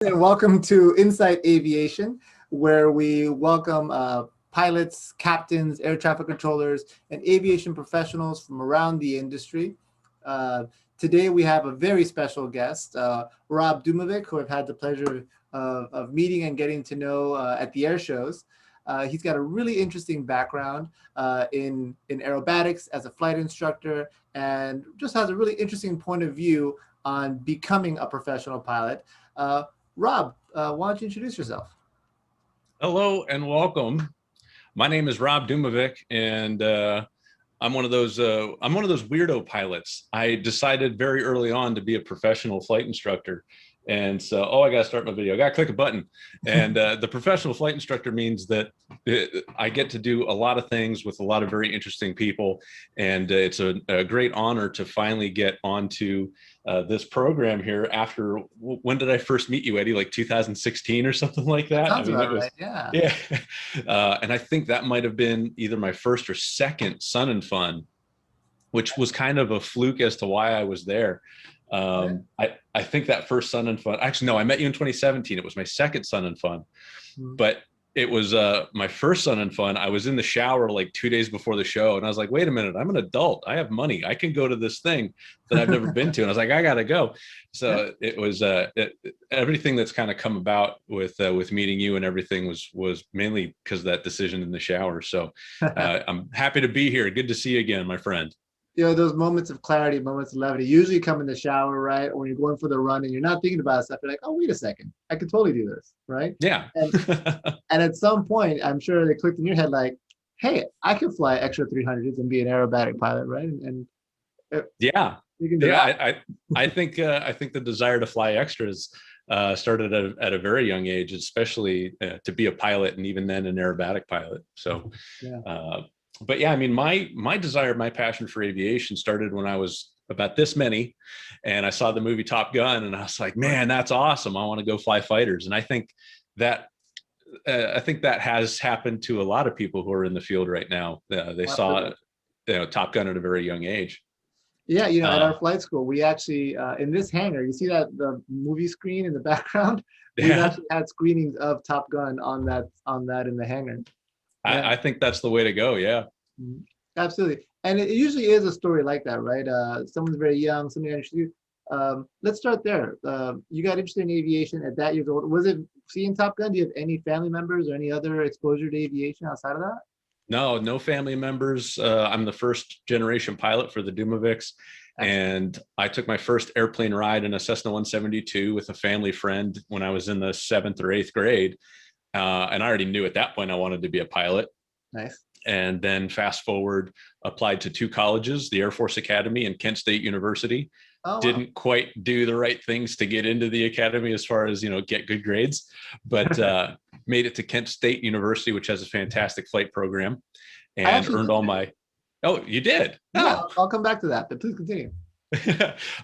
Welcome to InSight Aviation, where we welcome pilots, captains, air traffic controllers, and aviation professionals from around the industry. Today we have a very special guest, Rob Dumovic, who I've had the pleasure of meeting and getting to know at the air shows. He's got a really interesting background in aerobatics as a flight instructor, and just has a really interesting point of view on becoming a professional pilot. Rob, why don't you introduce yourself? Hello and welcome. My name is Rob Dumovic, and I'm one of those weirdo pilots. I decided very early on to be a professional flight instructor. And so, I got to start my video. I got to click a button. And the professional flight instructor means that I get to do a lot of things with a lot of very interesting people. And it's a great honor to finally get onto this program here after, when did I first meet you, Eddie? Like 2016 or something like that? Sounds about right, yeah. Yeah. And I think that might have been either my first or second Sun and Fun, which was kind of a fluke as to why I was there. I think that first Sun and Fun, actually, no, I met you in 2017. It was my second Sun and Fun, but it was my first Sun and Fun. I was in the shower like 2 days before the show, and I was like, wait a minute, I'm an adult. I have money. I can go to this thing that I've never been to. And I was like, I got to go. So it was everything that's kind of come about with meeting you and everything was mainly because of that decision in the shower. So I'm happy to be here. Good to see you again, my friend. You know, those moments of clarity, moments of levity usually come in the shower, right? Or when you're going for the run and you're not thinking about stuff, you're like, oh, wait a second, I could totally do this, right? Yeah. And at some point, I'm sure they clicked in your head like, hey, I could fly extra 300s and be an aerobatic pilot, right? And yeah, you can do that. I think the desire to fly extras started at a very young age, especially to be a pilot, and even then an aerobatic pilot. So yeah. But yeah, I mean, my desire, my passion for aviation started when I was about this many, and I saw the movie Top Gun, and I was like, man, that's awesome. I want to go fly fighters. And I think that has happened to a lot of people who are in the field right now. They saw, Top Gun at a very young age. Yeah, at our flight school, we actually, in this hangar, you see that the movie screen in the background? We've actually had screenings of Top Gun on that in the hangar. Yeah. I think that's the way to go. Yeah, absolutely. And it usually is a story like that, right? Someone's very young, something interesting. Let's start there. You got interested in aviation at that years old. Was it seeing Top Gun? Do you have any family members or any other exposure to aviation outside of that? No family members. I'm the first generation pilot for the Dumovics. And I took my first airplane ride in a Cessna 172 with a family friend when I was in the 7th or 8th grade. And I already knew at that point I wanted to be a pilot. Nice. And then fast forward, applied to 2 colleges, the Air Force Academy and Kent State University. Oh, didn't quite do the right things to get into the academy as far as, get good grades, but made it to Kent State University, which has a fantastic flight program, and earned all my, oh, you did? Yeah, I'll come back to that, but please continue.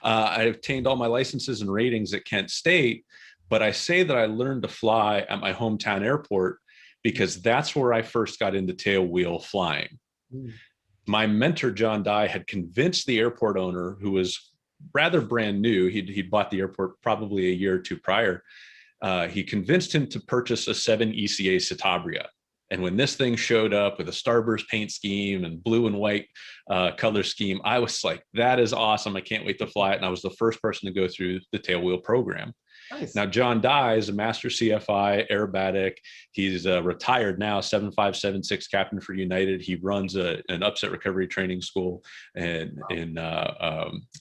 I obtained all my licenses and ratings at Kent State, but I say that I learned to fly at my hometown airport because that's where I first got into tailwheel flying. My mentor, John Dye, had convinced the airport owner, who was rather brand new, he'd bought the airport probably a year or two prior, he convinced him to purchase a 7 ECA Citabria. And when this thing showed up with a starburst paint scheme and blue and white color scheme, I was like, that is awesome. I can't wait to fly it. And I was the first person to go through the tailwheel program. Nice. Now, John Dye is a master CFI, aerobatic. He's retired now, 7576 captain for United. He runs an upset recovery training school in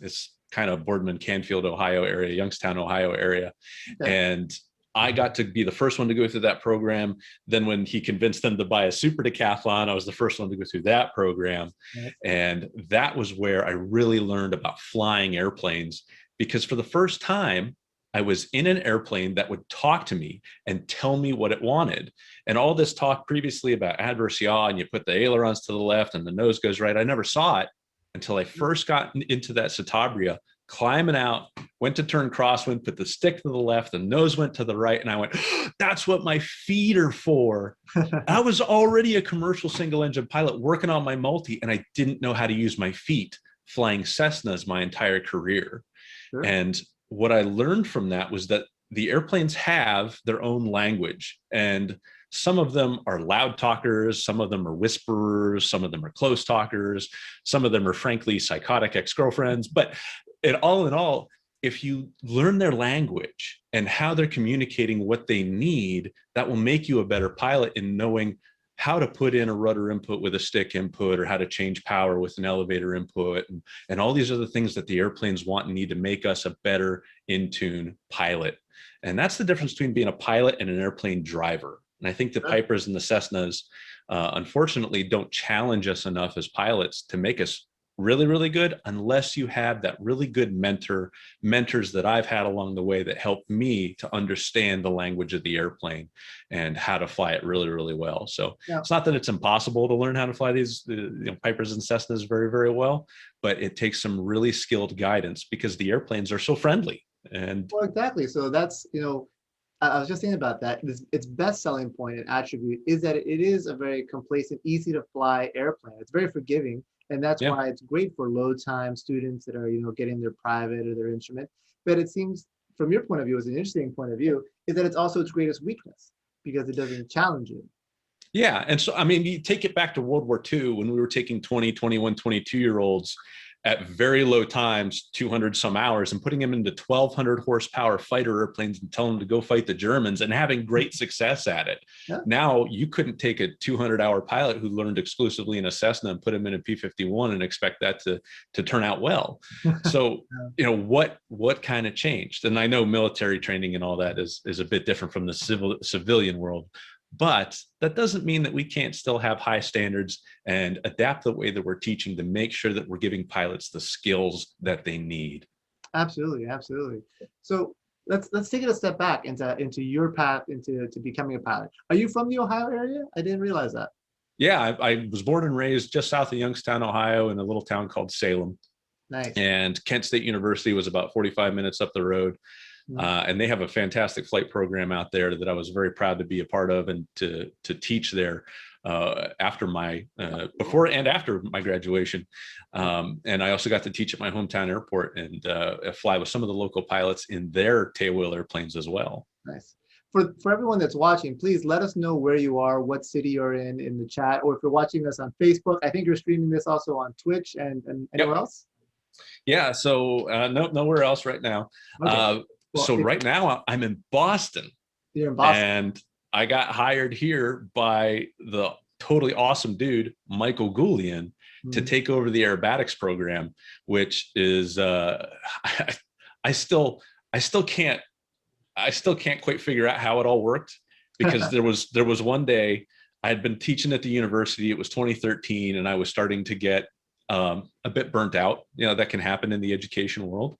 it's kind of Boardman, Canfield, Ohio area, Youngstown, Ohio area. Okay. And I got to be the first one to go through that program. Then when he convinced them to buy a super decathlon, I was the first one to go through that program. Nice. And that was where I really learned about flying airplanes, because for the first time, I was in an airplane that would talk to me and tell me what it wanted. And all this talk previously about adverse yaw, and you put the ailerons to the left and the nose goes right, I never saw it until I first got into that Citabria, climbing out, went to turn crosswind, put the stick to the left, the nose went to the right, and I went, that's what my feet are for. I was already a commercial single engine pilot working on my multi, and I didn't know how to use my feet flying Cessnas my entire career. Sure. And what I learned from that was that the airplanes have their own language, and some of them are loud talkers, some of them are whisperers, some of them are close talkers, some of them are frankly psychotic ex-girlfriends. But in all, if you learn their language and how they're communicating what they need, that will make you a better pilot in knowing how to put in a rudder input with a stick input, or how to change power with an elevator input, and all these other things that the airplanes want and need to make us a better in-tune pilot. And that's the difference between being a pilot and an airplane driver. And I think the Pipers and the Cessnas, unfortunately, don't challenge us enough as pilots to make us really, really good, unless you have that really good mentors that I've had along the way that helped me to understand the language of the airplane and how to fly it really, really well. So it's not that it's impossible to learn how to fly these Pipers and Cessnas very, very well, but it takes some really skilled guidance because the airplanes are so friendly. And well, exactly. So that's, I was just thinking about that. Its best selling point and attribute is that it is a very complacent, easy to fly airplane. It's very forgiving. And that's why it's great for low time students that are, getting their private or their instrument. But it seems from your point of view, as an interesting point of view, is that it's also its greatest weakness because it doesn't challenge you. Yeah. And so, I mean, you take it back to World War II when we were taking 20, 21, 22-year-olds at very low times, 200 some hours, and putting them into 1,200 horsepower fighter airplanes and telling them to go fight the Germans and having great success at it. Yeah. Now, you couldn't take a 200-hour pilot who learned exclusively in a Cessna and put him in a P-51 and expect that to turn out well. So, what kind of changed? And I know military training and all that is a bit different from the civilian world. But that doesn't mean that we can't still have high standards and adapt the way that we're teaching to make sure that we're giving pilots the skills that they need. Absolutely, absolutely. So let's take it a step back into your path into becoming a pilot. Are you from the Ohio area? I didn't realize that. Yeah, I was born and raised just south of Youngstown, Ohio, in a little town called Salem. Nice. And Kent State University was about 45 minutes up the road. And they have a fantastic flight program out there that I was very proud to be a part of and to teach there after my before and after my graduation. And I also got to teach at my hometown airport and fly with some of the local pilots in their tailwheel airplanes as well. Nice. For everyone that's watching, please let us know where you are, what city you're in the chat, or if you're watching us on Facebook. I think you're streaming this also on Twitch and anywhere else. Yeah. So nowhere else right now. Okay. So right now I'm in Boston. You're in Boston. And I got hired here by the totally awesome dude, Michael Goulian, to take over the aerobatics program, which is I still can't quite figure out how it all worked, because there was one day I had been teaching at the university. It was 2013, and I was starting to get a bit burnt out. That can happen in the education world.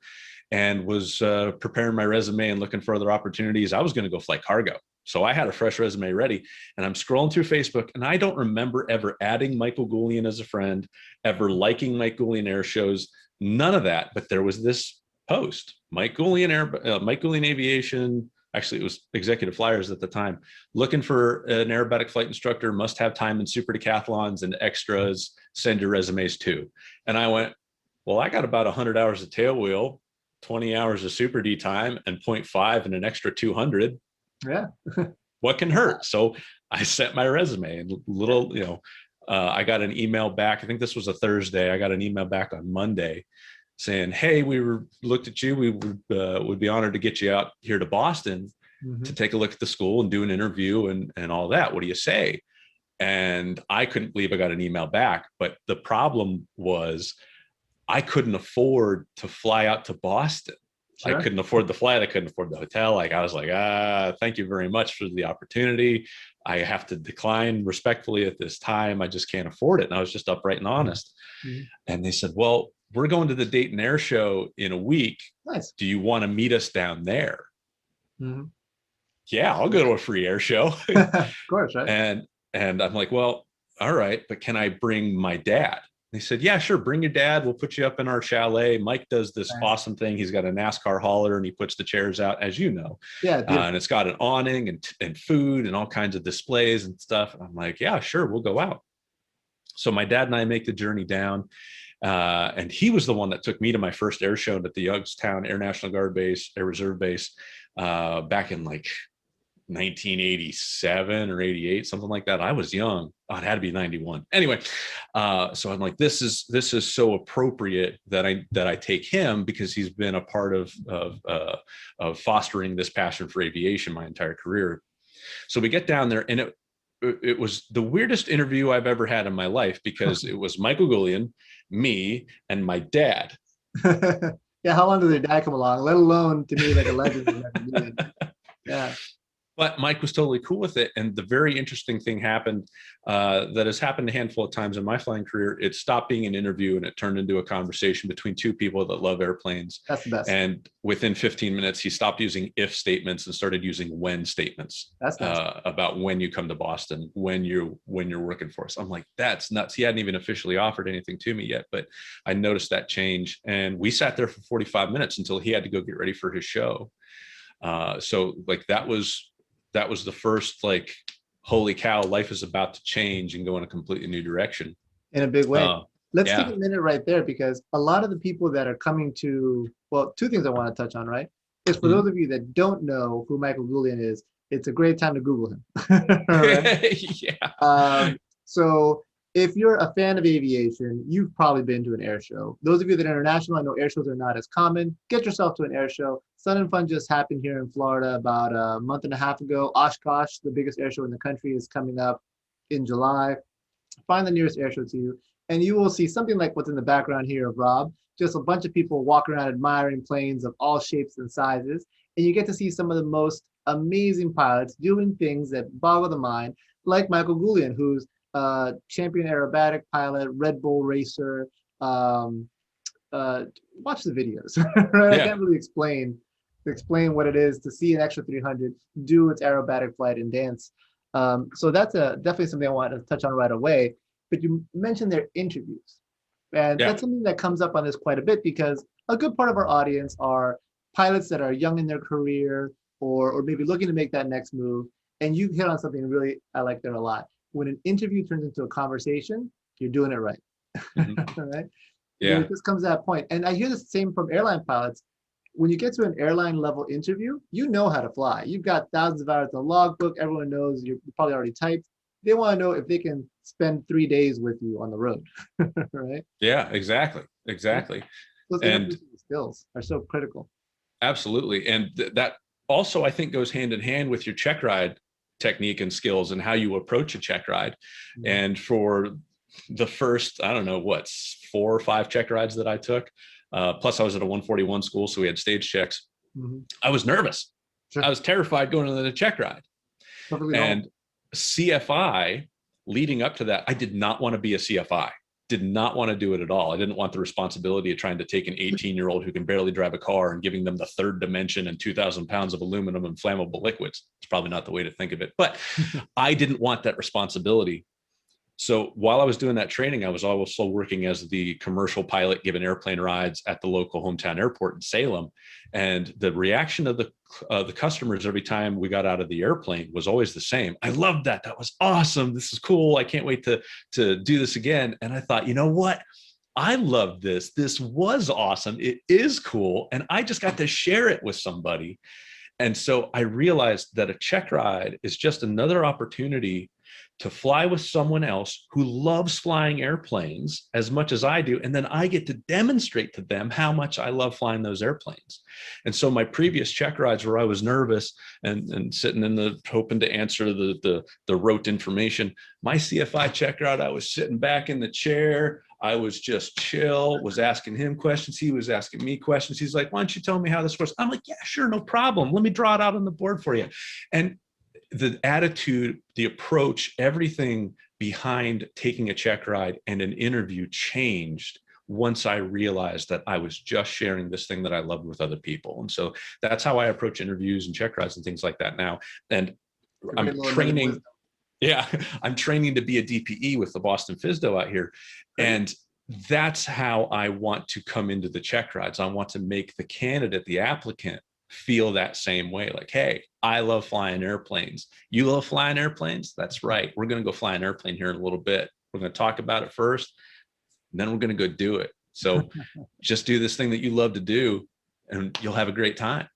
And was preparing my resume and looking for other opportunities. I was going to go fly cargo. So I had a fresh resume ready, and I'm scrolling through Facebook, and I don't remember ever adding Michael Goulian as a friend, ever liking Mike Goulian air shows, none of that. But there was this post, Mike Goulian Aviation. Actually, it was Executive Flyers at the time, looking for an aerobatic flight instructor, must have time in super decathlons and extras, send your resumes too. And I went, well, I got about 100 hours of tailwheel, 20 hours of super D time, and 0.5 and an extra 200. Yeah. What can hurt? So I sent my resume, and I got an email back. I think this was a Thursday. I got an email back on Monday saying, hey, looked at you. We would be honored to get you out here to Boston to take a look at the school and do an interview and all that. What do you say? And I couldn't believe I got an email back. But the problem was, I couldn't afford to fly out to Boston. Sure. I couldn't afford the flight. I couldn't afford the hotel. I was like, thank you very much for the opportunity. I have to decline respectfully at this time. I just can't afford it. And I was just upright and honest. And they said, well, we're going to the Dayton Air Show in a week. Nice. Do you want to meet us down there? Yeah, I'll go to a free air show. Of course, right? And I'm like, well, all right, but can I bring my dad? They said, yeah, sure. Bring your dad. We'll put you up in our chalet. Mike does this awesome thing. He's got a NASCAR hauler, and he puts the chairs out, as you know. Yeah. And it's got an awning and food and all kinds of displays and stuff. And I'm like, yeah, sure. We'll go out. So my dad and I make the journey down. And he was the one that took me to my first air show at the Youngstown Air National Guard Base, Air Reserve Base. back in like 1987 or 88, something like that. I was young. Oh, it had to be 91. Anyway, so I'm like, this is so appropriate that I take him, because he's been a part of fostering this passion for aviation my entire career. So we get down there, and it was the weirdest interview I've ever had in my life, because it was Michael Goulian, me, and my dad. Yeah, how long did their dad come along? Let alone, to me, like a legend of Michael Goulian. Yeah. But Mike was totally cool with it. And the very interesting thing happened that has happened a handful of times in my flying career. It stopped being an interview and it turned into a conversation between two people that love airplanes. That's the best. And within 15 minutes, he stopped using if statements and started using when statements. That's nice. About when you come to Boston, when you're working for us. I'm like, that's nuts. He hadn't even officially offered anything to me yet, but I noticed that change. And we sat there for 45 minutes until he had to go get ready for his show. So like that was the first, like, holy cow, life is about to change and go in a completely new direction. In a big way. Let's yeah. take a minute right there, because a lot of the people that are coming to, well, two things I want to touch on, right? Is for those of you that don't know who Michael Goulian is, it's a great time to Google him. Yeah. So if you're a fan of aviation, you've probably been to an air show. Those of you that are international, I know air shows are not as common. Get yourself to an air show. Sun and Fun just happened here in Florida about a month and a half ago. Oshkosh, the biggest air show in the country, is coming up in July. Find the nearest air show to you, and you will see something like what's in the background here of Rob, just a bunch of people walking around admiring planes of all shapes and sizes. And you get to see some of the most amazing pilots doing things that boggle the mind, like Michael Goulian, who's champion aerobatic pilot, Red Bull racer. Watch the videos, right? Yeah. I can't really explain what it is to see an Extra 300 do its aerobatic flight and dance. So that's definitely something I wanted to touch on right away. But you mentioned their interviews, and that's something that comes up on this quite a bit, because a good part of our audience are pilots that are young in their career, or maybe looking to make that next move. And you hit on something really I like there a lot. When an interview turns into a conversation, you're doing it right. Mm-hmm. Right? Yeah. This comes to that point. And I hear the same from airline pilots. When you get to an airline level interview, you know how to fly. You've got thousands of hours in the logbook. Everyone knows you're probably already typed. They want to know if they can spend 3 days with you on the road. Right? Yeah, exactly. Those interview skills are so critical. Absolutely. And that also, I think, goes hand in hand with your check ride technique and skills and how you approach a check ride. Mm-hmm. And for the first, I don't know, 4 or 5 check rides that I took, plus I was at a 141 school, so we had stage checks. Mm-hmm. I was nervous. Sure. I was terrified going into the check ride. Perfectly and normal. CFI, leading up to that, I did not want to be a CFI. Did not want to do it at all. I didn't want the responsibility of trying to take an 18-year-old who can barely drive a car and giving them the third dimension and 2,000 pounds of aluminum and flammable liquids. It's probably not the way to think of it, but I didn't want that responsibility. So while I was doing that training, I was also working as the commercial pilot, giving airplane rides at the local hometown airport in Salem. And the reaction of the customers every time we got out of the airplane was always the same. I loved that. That was awesome. This is cool. I can't wait to do this again. And I thought, you know what? I love this. This was awesome. It is cool. And I just got to share it with somebody. And so I realized that a check ride is just another opportunity to fly with someone else who loves flying airplanes as much as I do. And then I get to demonstrate to them how much I love flying those airplanes. And so my previous check rides where I was nervous and sitting in the hoping to answer the rote information, my CFI check ride, I was sitting back in the chair. I was just chill, was asking him questions. He was asking me questions. He's like, why don't you tell me how this works? I'm like, yeah, sure, no problem. Let me draw it out on the board for you. And the attitude, the approach, everything behind taking a check ride and an interview changed once I realized that I was just sharing this thing that I loved with other people. And so that's how I approach interviews and check rides and things like that now. And I'm training. Yeah, I'm training to be a DPE with the Boston FSDO out here. And that's how I want to come into the check rides. I want to make the candidate, the applicant, feel that same way. Like, hey, I love flying airplanes. You love flying airplanes? That's right. We're going to go fly an airplane here in a little bit. We're going to talk about it first, and then we're going to go do it. So just do this thing that you love to do, and you'll have a great time.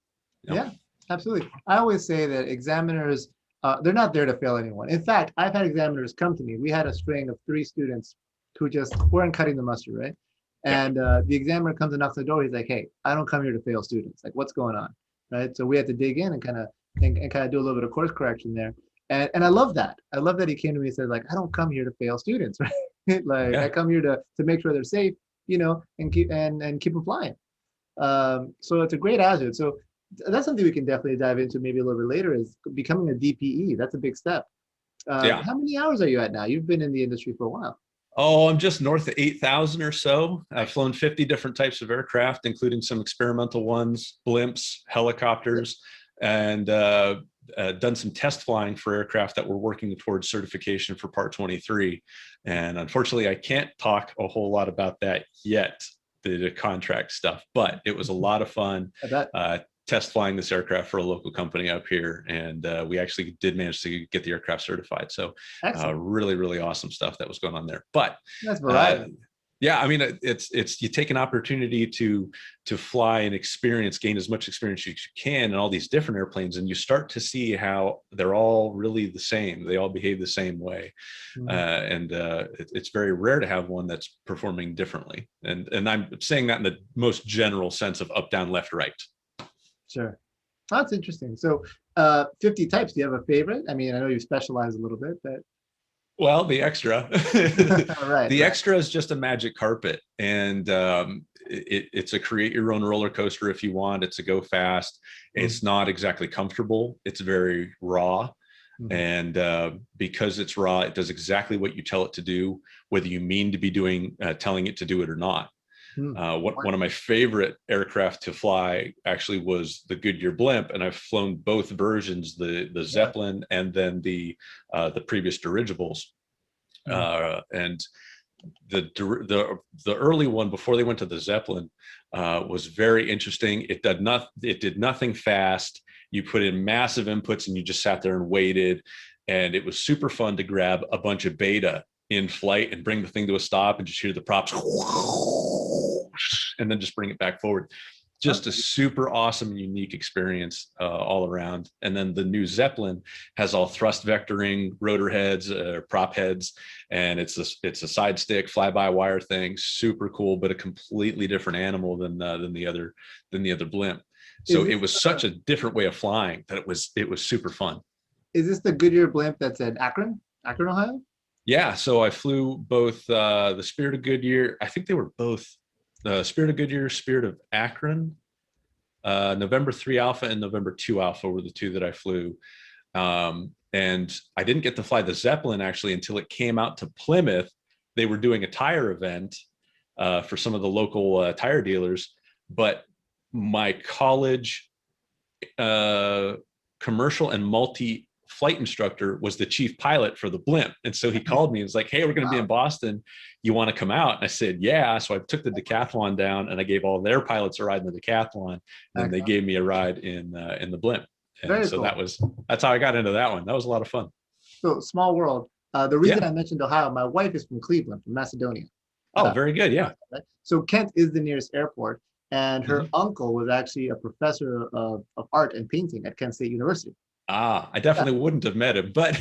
You know? Yeah. Absolutely. I always say that examiners, they're not there to fail anyone. In fact, I've had examiners come to me. We had a string of 3 students who just weren't cutting the mustard, right? Yeah. And the examiner comes and knocks on the door. He's like, "Hey, I don't come here to fail students. Like, what's going on?" Right? So we had to dig in and kind of do a little bit of course correction there. And I love that. I love that he came to me and said, like, "I don't come here to fail students, right? Like, I Yeah. come here to make sure they're safe, and keep applying." So it's a great attitude. So that's something we can definitely dive into maybe a little bit later, is becoming a DPE. That's a big step. Yeah. How many hours are you at now? You've been in the industry for a while. Oh, I'm just north of 8,000 or so. I've flown 50 different types of aircraft, including some experimental ones, blimps, helicopters, and done some test flying for aircraft that we're working towards certification for Part 23. And unfortunately, I can't talk a whole lot about that yet, the contract stuff, but it was a lot of fun. I bet. Test flying this aircraft for a local company up here, and we actually did manage to get the aircraft certified. So Excellent. really, really awesome stuff that was going on there. But That's variety. yeah, I mean, it's you take an opportunity to fly and gain as much experience as you can in all these different airplanes, and you start to see how they're all really the same. They all behave the same way, and it's very rare to have one that's performing differently. And I'm saying that in the most general sense of up, down, left, right. Sure. That's interesting. So 50 types. Do you have a favorite? I mean, I know you specialize a little bit, but Well, the extra. right. The extra is just a magic carpet, and it's a create your own roller coaster if you want. It's a go fast. It's not exactly comfortable. It's very raw, and because it's raw, it does exactly what you tell it to do, whether you mean to be telling it to do it or not. One of my favorite aircraft to fly actually was the Goodyear Blimp, and I've flown both versions, the Zeppelin and then the previous dirigibles. And the early one before they went to the Zeppelin was very interesting. It did nothing fast. You put in massive inputs and you just sat there and waited, and it was super fun to grab a bunch of beta in flight and bring the thing to a stop and just hear the props and then just bring it back forward. Just a super awesome, unique experience all around. And then the new Zeppelin has all thrust vectoring, rotor heads, prop heads, and it's a side stick fly-by-wire thing. Super cool, but a completely different animal than the other Blimp. So it was such a different way of flying that it was super fun. Is this the Goodyear Blimp that's in Akron, Ohio? Yeah. So I flew both the Spirit of Goodyear. I think they were both. Spirit of Goodyear, Spirit of Akron, November 3 Alpha and November 2 Alpha were the two that I flew. And I didn't get to fly the Zeppelin actually until it came out to Plymouth. They were doing a tire event for some of the local tire dealers, but my college commercial and multi-flight instructor was the chief pilot for the Blimp. And so he called me and was like, "Hey, we're going to be in Boston. You want to come out?" And I said, "Yeah." So I took the decathlon down and I gave all their pilots a ride in the decathlon. And they gave me a ride in the Blimp. And Very so cool. that's how I got into that one. That was a lot of fun. So small world. The reason I mentioned Ohio, my wife is from Cleveland, from Macedonia. Oh, very good. Yeah. So Kent is the nearest airport, and her uncle was actually a professor of art and painting at Kent State University. I definitely wouldn't have met him, but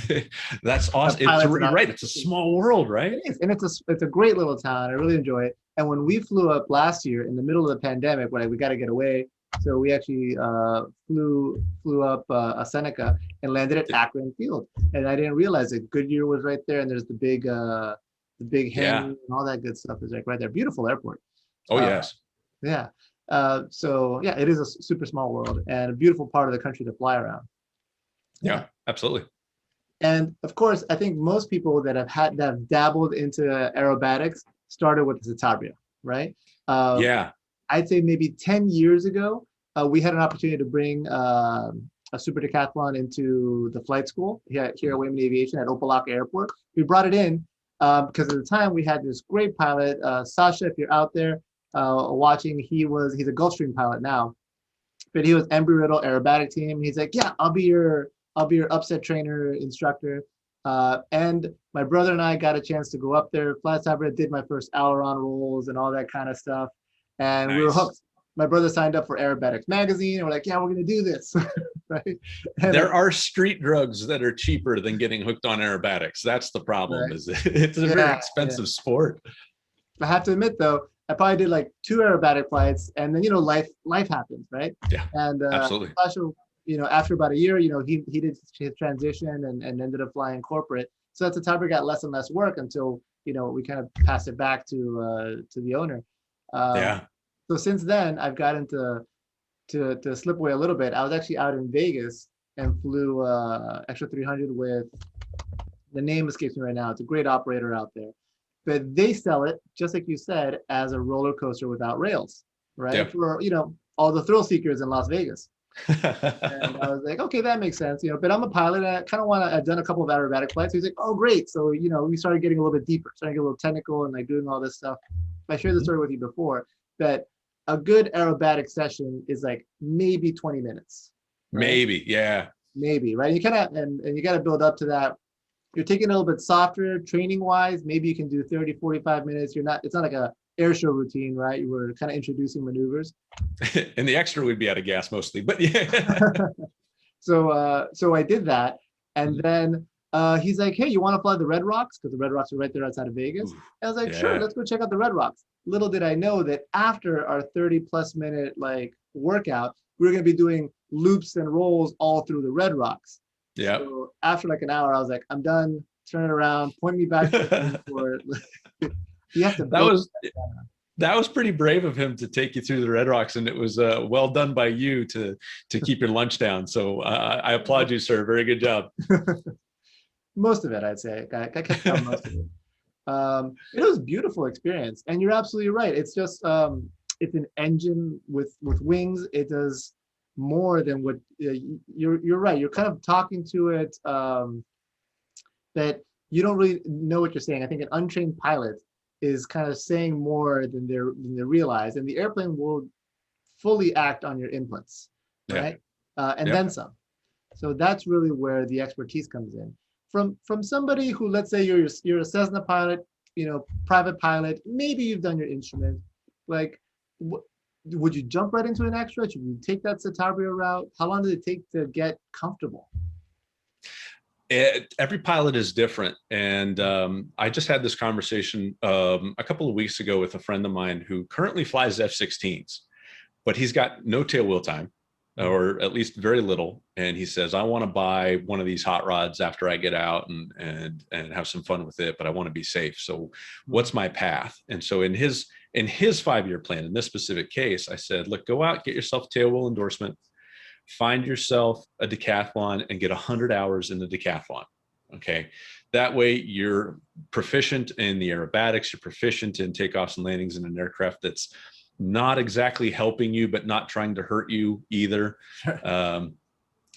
that's awesome. You're right. It's a small world, right? It is, and it's a great little town. I really enjoy it. And when we flew up last year in the middle of the pandemic, when we got to get away, so we actually flew up a Seneca and landed at Akron Field. And I didn't realize that Goodyear was right there, and there's the big hen and all that good stuff is like right there. Beautiful airport. Oh yes. Yeah. So yeah, it is a super small world and a beautiful part of the country to fly around. Yeah, absolutely. And of course, I think most people that have dabbled into aerobatics started with the Citabria, right? Yeah. I'd say maybe 10 years ago, we had an opportunity to bring a super decathlon into the flight school here at Women Aviation at Opelika Airport. We brought it in because at the time we had this great pilot, Sasha, if you're out there watching, he's a Gulfstream pilot now, but he was Embry-Riddle Aerobatic team. He's like, "Yeah, I'll be your upset trainer, instructor." And my brother and I got a chance to go up there, fly Citabria, did my first aileron rolls and all that kind of stuff. And we were hooked. My brother signed up for Aerobatics magazine, and we're like, "Yeah, we're going to do this." right? And There are street drugs that are cheaper than getting hooked on aerobatics. That's the problem. right. Is it's a very Yeah, yeah. expensive sport. I have to admit though, I probably did like 2 aerobatic flights, and then life happens, right? Yeah, And absolutely. Sasha, after about a year, he did his transition and ended up flying corporate. So that's the time we got less and less work until we kind of passed it back to the owner. Um, Yeah. so since then, I've gotten to slip away a little bit. I was actually out in Vegas and flew Extra 300 with, the name escapes me right now. It's a great operator out there, but they sell it, just like you said, as a roller coaster without rails, right? Yeah. For all the thrill seekers in Las Vegas. And I was like, okay, that makes sense, but I'm a pilot and I kind of I've done a couple of aerobatic flights. So he's like, oh, great. So, we started getting a little bit deeper, starting to get a little technical and like doing all this stuff. I shared the story with you before that a good aerobatic session is like maybe 20 minutes, right? Maybe. Yeah. Maybe, right? You kind of, and you got to build up to that. You're taking a little bit softer training wise. Maybe you can do 30, 45 minutes. It's not like a air show routine, right? You were kind of introducing maneuvers. And the extra would be out of gas mostly, but yeah. So I did that. And then he's like, hey, you want to fly the Red Rocks? Because the Red Rocks are right there outside of Vegas. Ooh, I was like, sure, yeah. let's go check out the Red Rocks. Little did I know that after our 30+ minute like workout, we were going to be doing loops and rolls all through the Red Rocks. Yeah. So after like an hour, I was like, I'm done. Turn it around, point me back to the airport. You have to that build was that was pretty brave of him to take you through the Red Rocks, and it was well done by you to keep your lunch down. So I applaud you, sir. Very good job. Most of it, I'd say. I kept down most of it. It was a beautiful experience, and you're absolutely right. It's just it's an engine with wings. It does more than what you're right. You're kind of talking to it that you don't really know what you're saying. I think an untrained pilot is kind of saying more than they realize, and the airplane will fully act on your inputs, Yeah. right? And Yeah. then some. So that's really where the expertise comes in. From somebody who, let's say you're a Cessna pilot, private pilot, maybe you've done your instrument, like, would you jump right into an extra? Should you take that Citabria route? How long does it take to get comfortable? Every pilot is different. And I just had this conversation a couple of weeks ago with a friend of mine who currently flies F-16s, but he's got no tail wheel time, or at least very little. And he says, I want to buy one of these hot rods after I get out and have some fun with it, but I want to be safe. So what's my path? And so in his 5-year plan, in this specific case, I said, look, go out, get yourself a tail wheel endorsement, find yourself a decathlon and get 100 hours in the decathlon. Okay. That way you're proficient in the aerobatics, you're proficient in takeoffs and landings in an aircraft that's not exactly helping you, but not trying to hurt you either.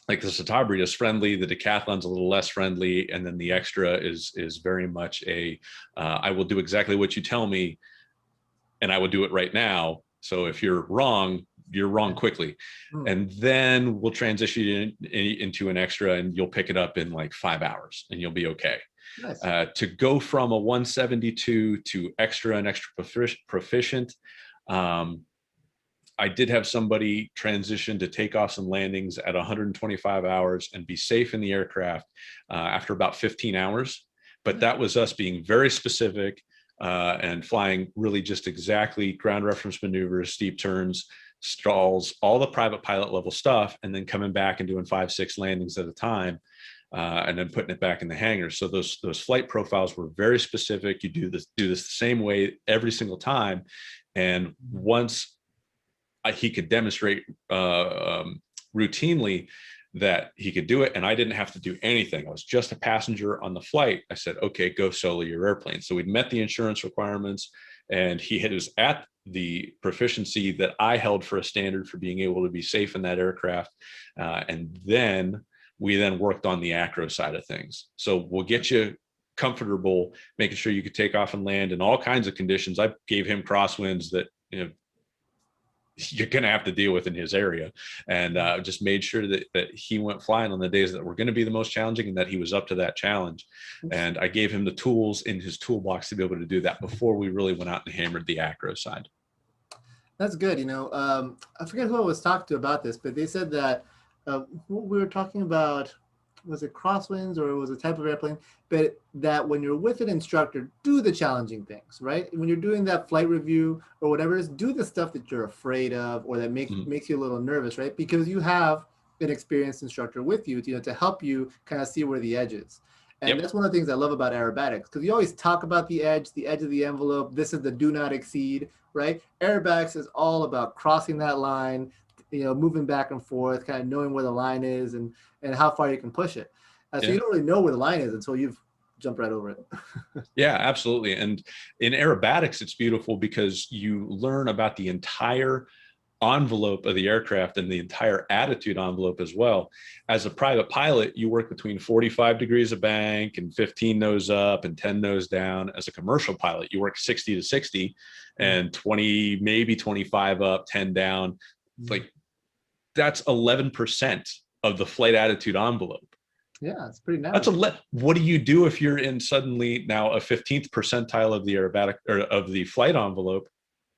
Like the Citabria is friendly, the decathlon's a little less friendly, and then the extra is very much I will do exactly what you tell me, and I will do it right now. So if you're wrong quickly. And then we'll transition you into an extra, and you'll pick it up in like 5 hours and you'll be okay. Nice. To go from a 172 to extra and extra proficient, I did have somebody transition to takeoffs and landings at 125 hours and be safe in the aircraft after about 15 hours. But that was us being very specific and flying really just exactly ground reference maneuvers, steep turns, stalls, all the private pilot level stuff, and then coming back and doing 5-6 landings at a time, and then putting it back in the hangar. So those flight profiles were very specific. You do this the same way every single time. And once he could demonstrate routinely that he could do it, and I didn't have to do anything, I was just a passenger on the flight, I said, okay, go solo your airplane. So we'd met the insurance requirements, and he was at the proficiency that I held for a standard for being able to be safe in that aircraft. And then we worked on the acro side of things. So we'll get you comfortable, making sure you could take off and land in all kinds of conditions. I gave him crosswinds that you're going to have to deal with in his area, and just made sure that he went flying on the days that were going to be the most challenging, and that he was up to that challenge. And I gave him the tools in his toolbox to be able to do that before we really went out and hammered the acro side. That's good. I forget who I was talking to about this, but they said that we were talking about, was it crosswinds or it was a type of airplane, but that when you're with an instructor, do the challenging things, right? When you're doing that flight review or whatever it is, do the stuff that you're afraid of or that Mhm. makes you a little nervous, right? Because you have an experienced instructor with you, to help you kind of see where the edge is. And Yep. that's one of the things I love about aerobatics, because you always talk about the edge of the envelope. This is the do not exceed, right? Aerobatics is all about crossing that line, moving back and forth, kind of knowing where the line is and how far you can push it. So Yeah. you don't really know where the line is until you've jumped right over it. Yeah, absolutely. And in aerobatics, it's beautiful because you learn about the entire envelope of the aircraft and the entire attitude envelope as well. As a private pilot, you work between 45 degrees of bank and 15 nose up and 10 nose down. As a commercial pilot, you work 60 to 60 and 20, maybe 25 up, 10 down. Like that's 11% of the flight attitude envelope. Yeah, it's pretty That's narrow. what do you do if you're in suddenly now a 15th percentile of the aerobatic or of the flight envelope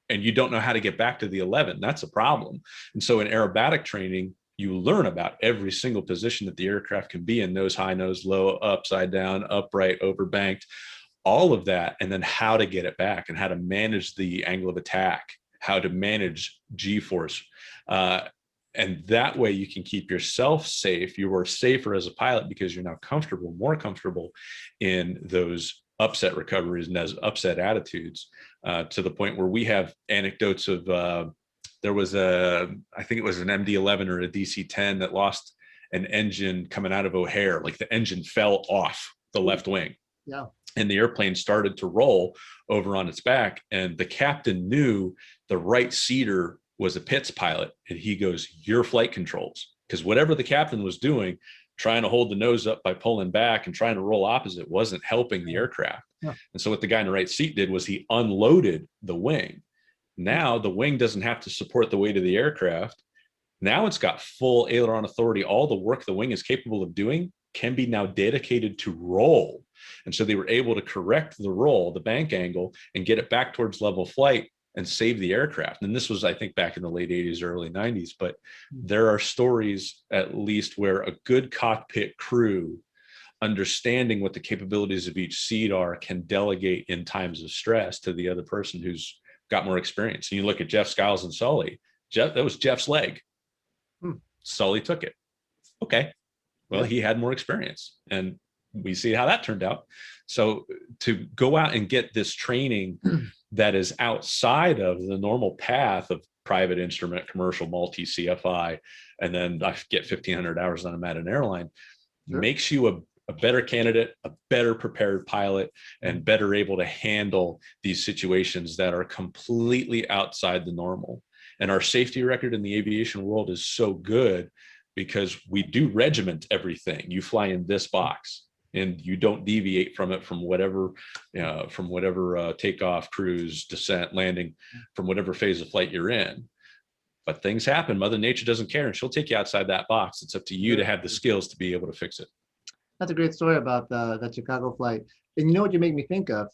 and you don't know how to get back to the 11? That's a problem. And so in aerobatic training, you learn about every single position that the aircraft can be in: nose high, nose low, upside down, upright, overbanked, all of that, and then how to get it back and how to manage the angle of attack, how to manage G-force. Uh, and that way you can keep yourself safe. You are safer as a pilot because you're now comfortable, more comfortable in those upset recoveries and those upset attitudes, to the point where we have anecdotes of there was I think it was an MD-11 or a DC-10 that lost an engine coming out of O'Hare. Like the engine fell off the left wing. Yeah. And the airplane started to roll over on its back. And the captain knew the right seater was a Pitts pilot. And he goes, "Your flight controls." Because whatever the captain was doing, trying to hold the nose up by pulling back and trying to roll opposite, wasn't helping the aircraft. Yeah. And so what the guy in the right seat did was he unloaded the wing. Now the wing doesn't have to support the weight of the aircraft. Now it's got full aileron authority. All the work the wing is capable of doing can be now dedicated to roll. And so they were able to correct the roll, the bank angle, and get it back towards level flight and save the aircraft. And this was, I think, back in the late 80s, early 90s. But there are stories, at least, where a good cockpit crew, understanding what the capabilities of each seat are, can delegate in times of stress to the other person who's got more experience. And you look at Jeff Skiles and Sully. That was Jeff's leg. Sully took it. Okay. Well, Yeah. he had more experience, and we see how that turned out. So to go out and get this training that is outside of the normal path of private instrument, commercial, multi, CFI, and then I get 1,500 hours on at an airline, Sure. makes you a better candidate, a better prepared pilot, and better able to handle these situations that are completely outside the normal. And our safety record in the aviation world is so good because we do regiment everything. You fly in this box and you don't deviate from it, from whatever takeoff, cruise, descent, landing, from whatever phase of flight you're in. But things happen. Mother Nature doesn't care, and she'll take you outside that box. It's up to you to have the skills to be able to fix it. That's a great story about that Chicago flight. And you know what you make me think of?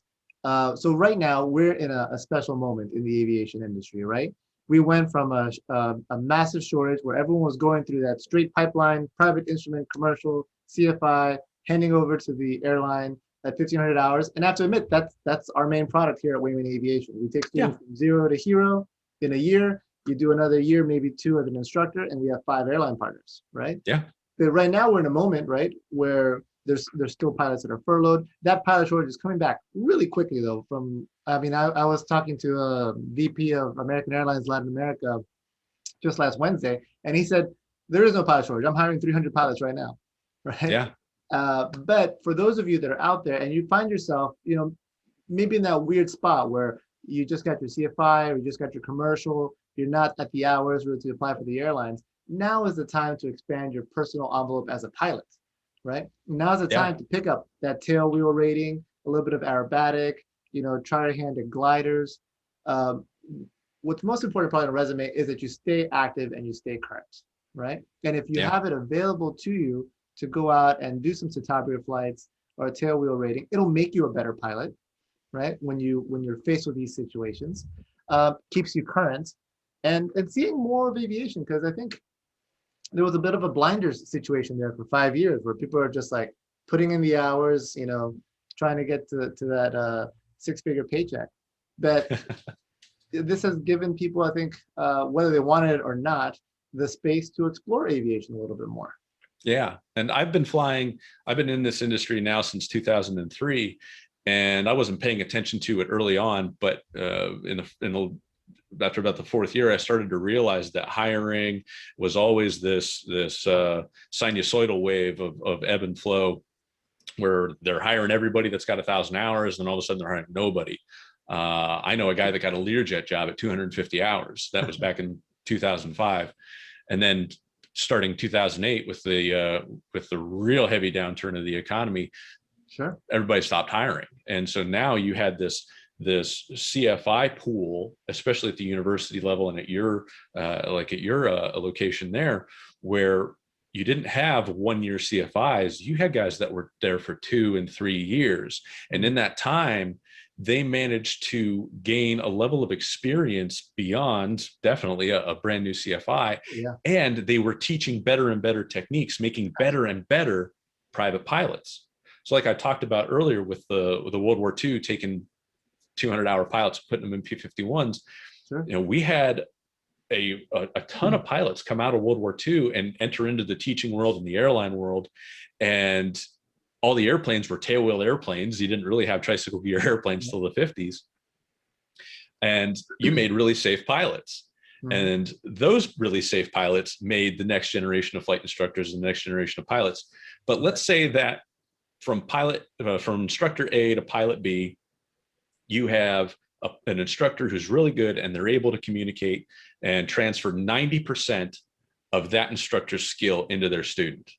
So right now we're in a special moment in the aviation industry, right? We went from a massive shortage where everyone was going through that straight pipeline, private instrument, commercial, CFI, handing over to the airline at 1,500 hours. And I have to admit, that's our main product here at Wayman Aviation. We take students from zero to hero in a year. You do another year, maybe two as an instructor, and we have 5 airline partners, right? Yeah. But right now we're in a moment, right, where there's still pilots that are furloughed. That pilot shortage is coming back really quickly, though. I was talking to a VP of American Airlines Latin America just last Wednesday, and he said there is no pilot shortage. I'm hiring 300 pilots right now, right? Yeah. But for those of you that are out there and you find yourself, maybe in that weird spot where you just got your CFI or you just got your commercial, you're not at the hours really to apply for the airlines. Now is the time to expand your personal envelope as a pilot, right? Now is the time to pick up that tail wheel rating, a little bit of aerobatic, try to hand at gliders. What's most important probably on a resume is that you stay active and you stay current, right? And if you have it available to you to go out and do some Citabria flights or a tail wheel rating, it'll make you a better pilot, right? When you're faced with these situations, keeps you current and seeing more of aviation, because I think there was a bit of a blinders situation there for 5 years where people are just like putting in the hours, trying to get to that six-figure paycheck. But this has given people, I think, whether they wanted it or not, the space to explore aviation a little bit more. Yeah. And I've been in this industry now since 2003, and I wasn't paying attention to it early on, but after about the fourth year, I started to realize that hiring was always this sinusoidal wave of ebb and flow, where they're hiring everybody that's got 1,000 hours, and all of a sudden they're hiring nobody. I know a guy that got a Learjet job at 250 hours. That was back in 2005, and then starting 2008 with the real heavy downturn of the economy, sure, everybody stopped hiring, and so now you had this CFI pool, especially at the university level and at your location there, where you didn't have 1 year CFIs. You had guys that were there for 2 and 3 years, and in that time, they managed to gain a level of experience beyond definitely a brand new CFI. Yeah. And they were teaching better and better techniques, making better and better private pilots. So like I talked about earlier with the World War II, taking 200-hour pilots, putting them in P-51s, sure. We had a ton of pilots come out of World War II and enter into the teaching world and the airline world. And all the airplanes were tailwheel airplanes. You didn't really have tricycle gear airplanes till the 50s. And you made really safe pilots. Mm-hmm. And those really safe pilots made the next generation of flight instructors and the next generation of pilots. But let's say that from instructor A to pilot B, you have an instructor who's really good, and they're able to communicate and transfer 90% of that instructor's skill into their student.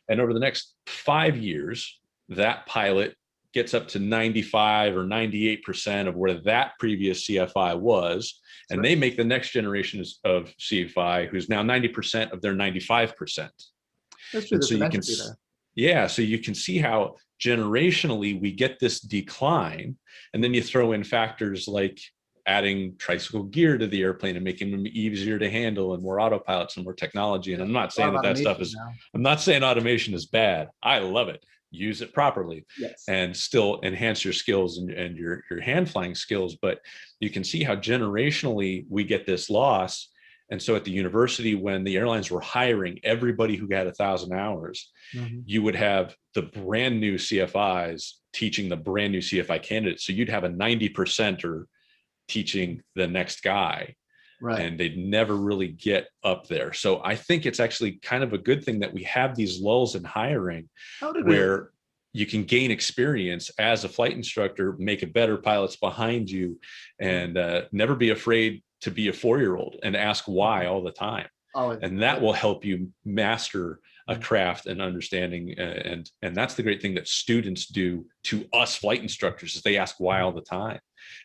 And over the next 5 years, that pilot gets up to 95 or 98% of where that previous CFI was. And they make the next generation of CFI, who's now 90% of their 95%. That's true. So you can, so you can see how generationally we get this decline. And then you throw in factors like adding tricycle gear to the airplane and making them easier to handle, and more autopilots and more technology. And I'm not saying that stuff is, I'm not saying automation is bad. I love it. Use it properly, yes, and still enhance your skills and your hand flying skills. But you can see how generationally we get this loss. And so at the university, when the airlines were hiring everybody who had 1,000 hours, mm-hmm. you would have the brand new CFIs teaching the brand new CFI candidates. So you'd have a 90%er teaching the next guy, right? And they'd never really get up there. So I think it's actually kind of a good thing that we have these lulls in hiring, where you can gain experience as a flight instructor, make a better pilots behind you, and never be afraid to be a 4-year-old and ask why all the time. And that will help you master a craft and understanding. And that's the great thing that students do to us flight instructors, is they ask why all the time.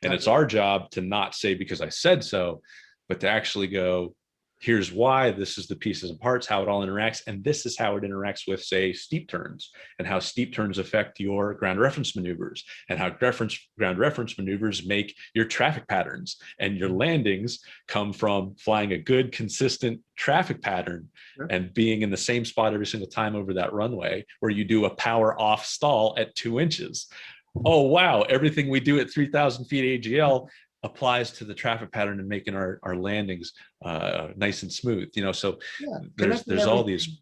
And it's our job to not say because I said so, but to actually go, here's why, this is the pieces and parts, how it all interacts. And this is how it interacts with, say, steep turns, and how steep turns affect your ground reference maneuvers, and how ground reference maneuvers make your traffic patterns, and your landings come from flying a good, consistent traffic pattern, sure, and being in the same spot every single time over that runway, where you do a power off stall at 2 inches. Oh, wow. Everything we do at 3,000 feet AGL applies to the traffic pattern and making our landings nice and smooth, so there's all these,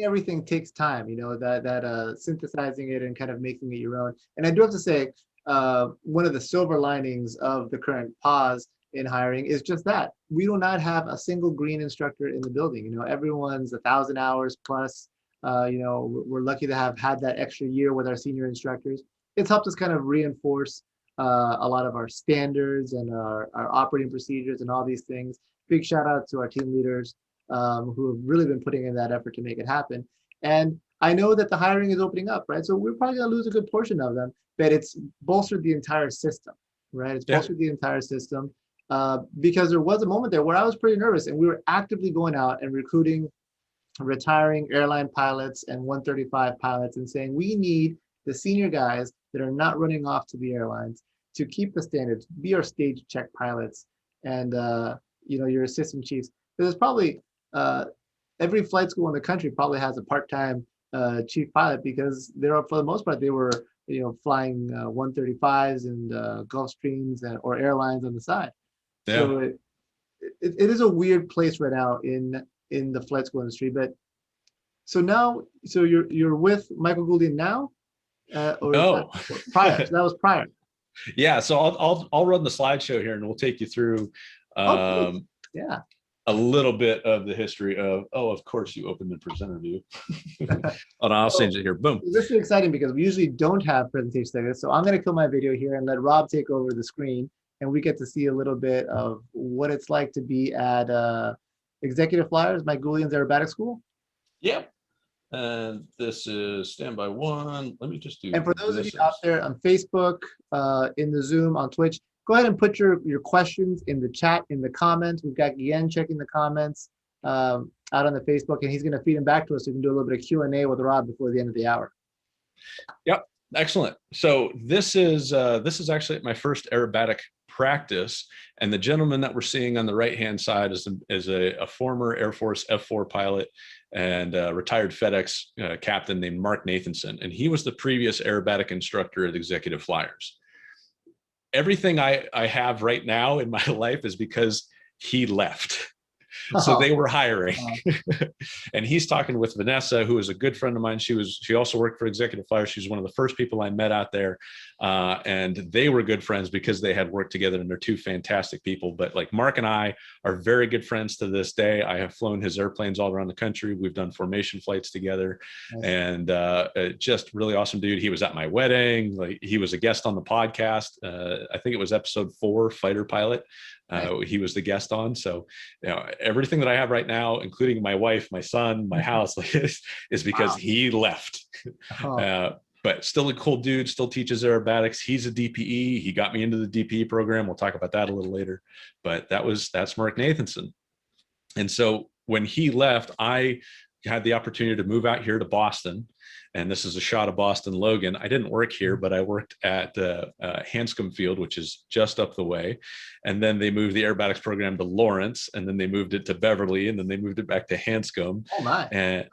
everything takes time, that synthesizing it and kind of making it your own. And I do have to say, one of the silver linings of the current pause in hiring is just that we do not have a single green instructor in the building. Everyone's 1,000 hours plus. We're lucky to have had that extra year with our senior instructors. It's helped us kind of reinforce a lot of our standards and our operating procedures and all these things. Big shout out to our team leaders who have really been putting in that effort to make it happen. And I know that the hiring is opening up, right? So we're probably going to lose a good portion of them, but it's bolstered the entire system, right? It's bolstered the entire system because there was a moment there where I was pretty nervous, and we were actively going out and recruiting retiring airline pilots and 135 pilots and saying, we need the senior guys that are not running off to the airlines to keep the standards, be our stage check pilots, and your assistant chiefs. There's probably every flight school in the country probably has a part-time chief pilot, because they're, for the most part, they were, flying 135s and Gulfstreams or airlines on the side. Yeah. So it is a weird place right now in the flight school industry. But so now, so you're with Michael Goulian now, or is that No. prior? So that was prior. Yeah. So I'll run the slideshow here, and we'll take you through Oh, please. Yeah. a little bit of the history of. Oh, of course, you opened the presenter view. And I'll change it here. Boom. This is exciting because we usually don't have presentations like this. So I'm going to kill my video here and let Rob take over the screen, and we get to see a little bit of what it's like to be at Executive Flyers, Mike Goulian's Aerobatic School. Yep. And this is standby one. Let me just do. And for those of you out there on Facebook, in the Zoom, on Twitch, go ahead and put your questions in the chat, in the comments. We've got Guillen checking the comments out on the Facebook, and he's going to feed them back to us. So we can do a little bit of Q&A with Rob before the end of the hour. Yep. Excellent. So this is actually my first aerobatic practice, and the gentleman that we're seeing on the right-hand side is a former Air Force F4 pilot and retired FedEx captain named Mark Nathanson, and he was the previous aerobatic instructor at Executive Flyers. Everything I have right now in my life is because he left. So they were hiring. And he's talking with Vanessa, who is a good friend of mine. She also worked for Executive Flyers. She was one of the first people I met out there. And they were good friends because they had worked together, and they're two fantastic people. But like Mark and I are very good friends to this day. I have flown his airplanes all around the country. We've done formation flights together. Nice. And just really awesome dude. He was at my wedding. Like, he was a guest on the podcast. I think it was episode 4, Fighter Pilot. He was the guest on. So, everything that I have right now, including my wife, my son, my house, is because he left. But still a cool dude, still teaches aerobatics. He's a DPE. He got me into the DPE program. We'll talk about that a little later. But that's Mark Nathanson. And so when he left, I had the opportunity to move out here to Boston. And this is a shot of Boston Logan. I didn't work here, but I worked at Hanscom Field, which is just up the way. And then they moved the aerobatics program to Lawrence, and then they moved it to Beverly, and then they moved it back to Hanscom. Oh my! And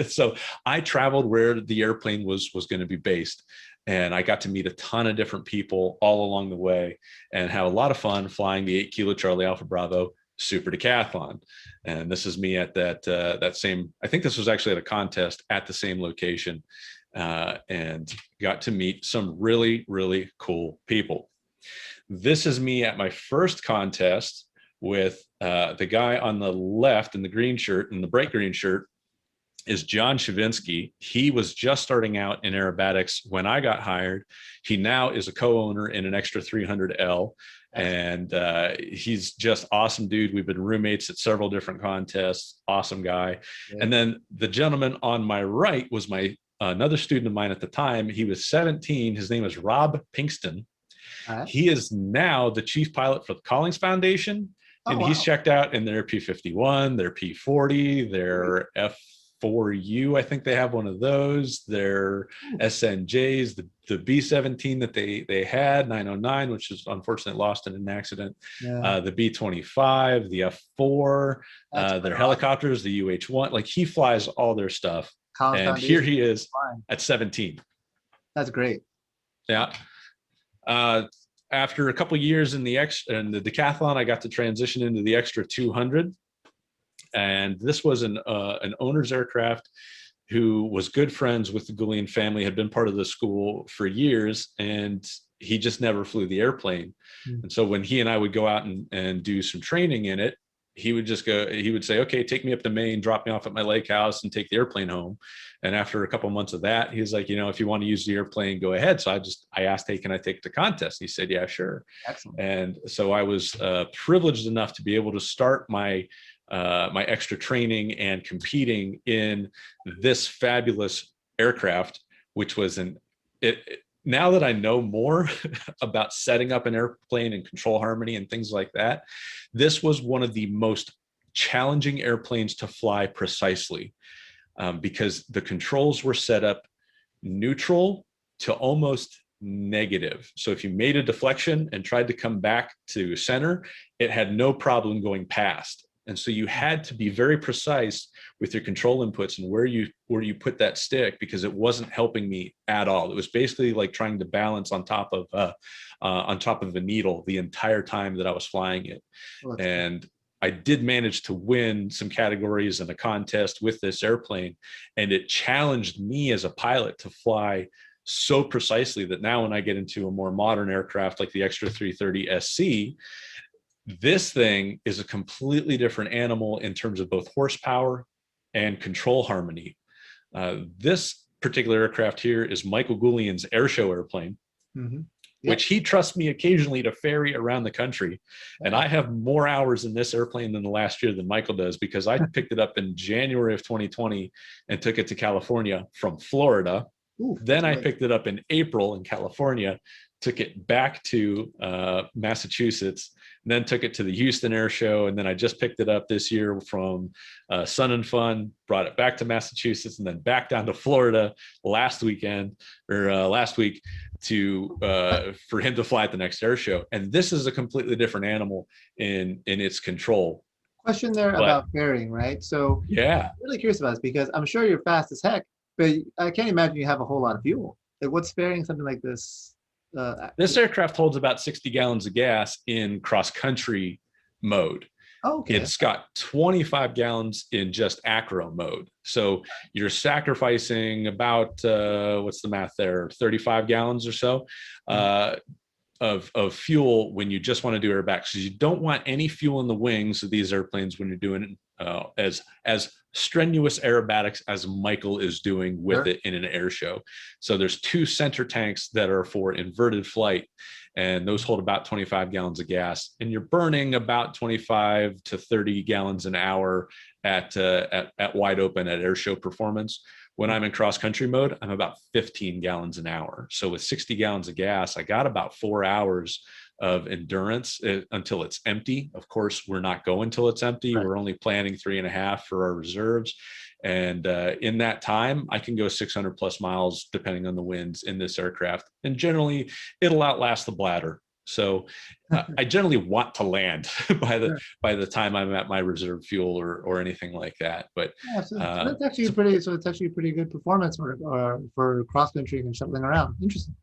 so I traveled where the airplane was going to be based, and I got to meet a ton of different people all along the way, and have a lot of fun flying the 8 Kilo Charlie Alpha Bravo Super Decathlon. And this is me at that same, I think this was actually at a contest at the same location, and got to meet some really, really cool people. This is me at my first contest with the guy on the left in the green shirt, in the bright green shirt, is John Shavinsky. He was just starting out in aerobatics when I got hired. He now is a co-owner in an Extra 300L. And he's just awesome dude. We've been roommates at several different contests. Awesome guy. Yeah. And then the gentleman on my right was another student of mine at the time. He was 17. His name is Rob Pinkston. Right. He is now the chief pilot for the Collings Foundation. And he's checked out in their P-51, their P-40, their F4U. I think they have one of those. Their SNJs, the B-17 that they had, 909, which is unfortunately lost in an accident. Yeah. The B-25, the F4, their helicopters, the UH-1. Like, he flies all their stuff. And here he is at 17. That's great. Yeah. After a couple of years in the decathlon, I got to transition into the Extra 200. And this was an owner's aircraft who was good friends with the Goulian family, had been part of the school for years, and he just never flew the airplane. Mm. And so when he and I would go out and do some training in it, he would say, okay, take me up to Maine, drop me off at my lake house, and take the airplane home. And after a couple of months of that, he was like, if you want to use the airplane, go ahead. So I asked, hey, can I take the contest? He said, yeah, sure. Excellent. And so I was privileged enough to be able to start my extra training and competing in this fabulous aircraft, which was now that I know more about setting up an airplane and control harmony and things like that, this was one of the most challenging airplanes to fly precisely, because the controls were set up neutral to almost negative. So if you made a deflection and tried to come back to center, it had no problem going past. And so you had to be very precise with your control inputs and where you put that stick, because it wasn't helping me at all. It was basically like trying to balance on top of a needle the entire time that I was flying it. Well, And I did manage to win some categories in a contest with this airplane, and it challenged me as a pilot to fly so precisely that now when I get into a more modern aircraft like the Extra 330 SC, this thing is a completely different animal in terms of both horsepower and control harmony. This particular aircraft here is Michael Goulian's airshow airplane, mm-hmm. which he trusts me occasionally to ferry around the country. And I have more hours in this airplane than the last year than Michael does, because I picked it up in January of 2020 and took it to California from Florida. Ooh, then I picked it up in April in California, took it back to Massachusetts, and then took it to the Houston Air Show. And then I just picked it up this year from Sun and Fun, brought it back to Massachusetts, and then back down to Florida last week to for him to fly at the next air show. And this is a completely different animal in its control. Question there about ferrying, right? So yeah, I'm really curious about this, because I'm sure you're fast as heck, but I can't imagine you have a whole lot of fuel. Like, what's ferrying something like this? This aircraft holds about 60 gallons of gas in cross-country mode. Okay. It's got 25 gallons in just acro mode. So you're sacrificing about, what's the math there, 35 gallons or so of fuel when you just want to do airback. So you don't want any fuel in the wings of these airplanes when you're doing as strenuous aerobatics as Michael is doing with it in an air show. So there's two center tanks that are for inverted flight, and those hold about 25 gallons of gas, and you're burning about 25 to 30 gallons an hour at wide open at air show performance. When I'm in cross country mode, I'm about 15 gallons an hour. So with 60 gallons of gas, I got about 4 hours of endurance until it's empty. Of course, we're not going till it's empty. Right. We're only planning 3.5 for our reserves. And in that time, I can go 600 plus miles, depending on the winds in this aircraft. And generally, it'll outlast the bladder. So I generally want to land by the time I'm at my reserve fuel or anything like that. But so that's actually it's actually a pretty good performance for cross country and shuttling around. Interesting.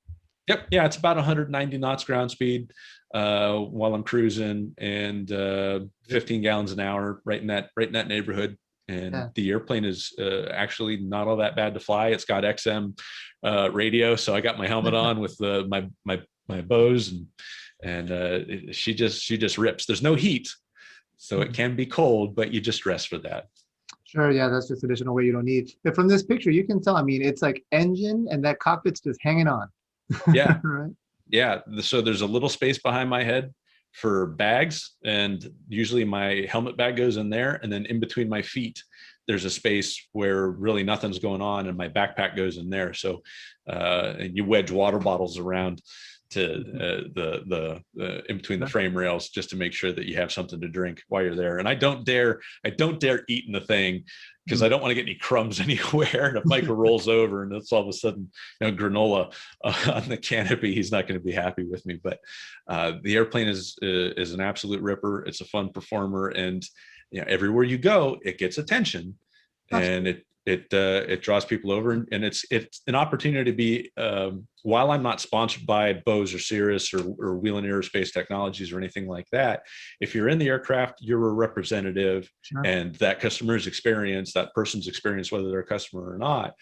Yep. Yeah, it's about 190 knots ground speed while I'm cruising, and 15 gallons an hour, right in that neighborhood. And the airplane is actually not all that bad to fly. It's got XM radio, so I got my helmet on with my Bose, and she just rips. There's no heat, so it can be cold, but you just dress for that. Sure, yeah, that's just additional weight you don't need. But from this picture, you can tell. I mean, it's like engine, and that cockpit's just hanging on. Yeah, right. Yeah. So there's a little space behind my head for bags, and usually my helmet bag goes in there, and then in between my feet there's a space where really nothing's going on, and my backpack goes in there. So and you wedge water bottles around to the in between the frame rails, just to make sure that you have something to drink while you're there. And I don't dare eat in the thing, because I don't want to get any crumbs anywhere. And if Michael rolls over and it's all of a sudden, granola on the canopy, he's not going to be happy with me. But the airplane is an absolute ripper. It's a fun performer, and everywhere you go, it gets attention, and it draws people over, and it's an opportunity to be, while I'm not sponsored by Bose or Cirrus or Wheeling Aerospace Technologies or anything like that, if you're in the aircraft, you're a representative. Sure. And that customer's experience, that person's experience, whether they're a customer or not,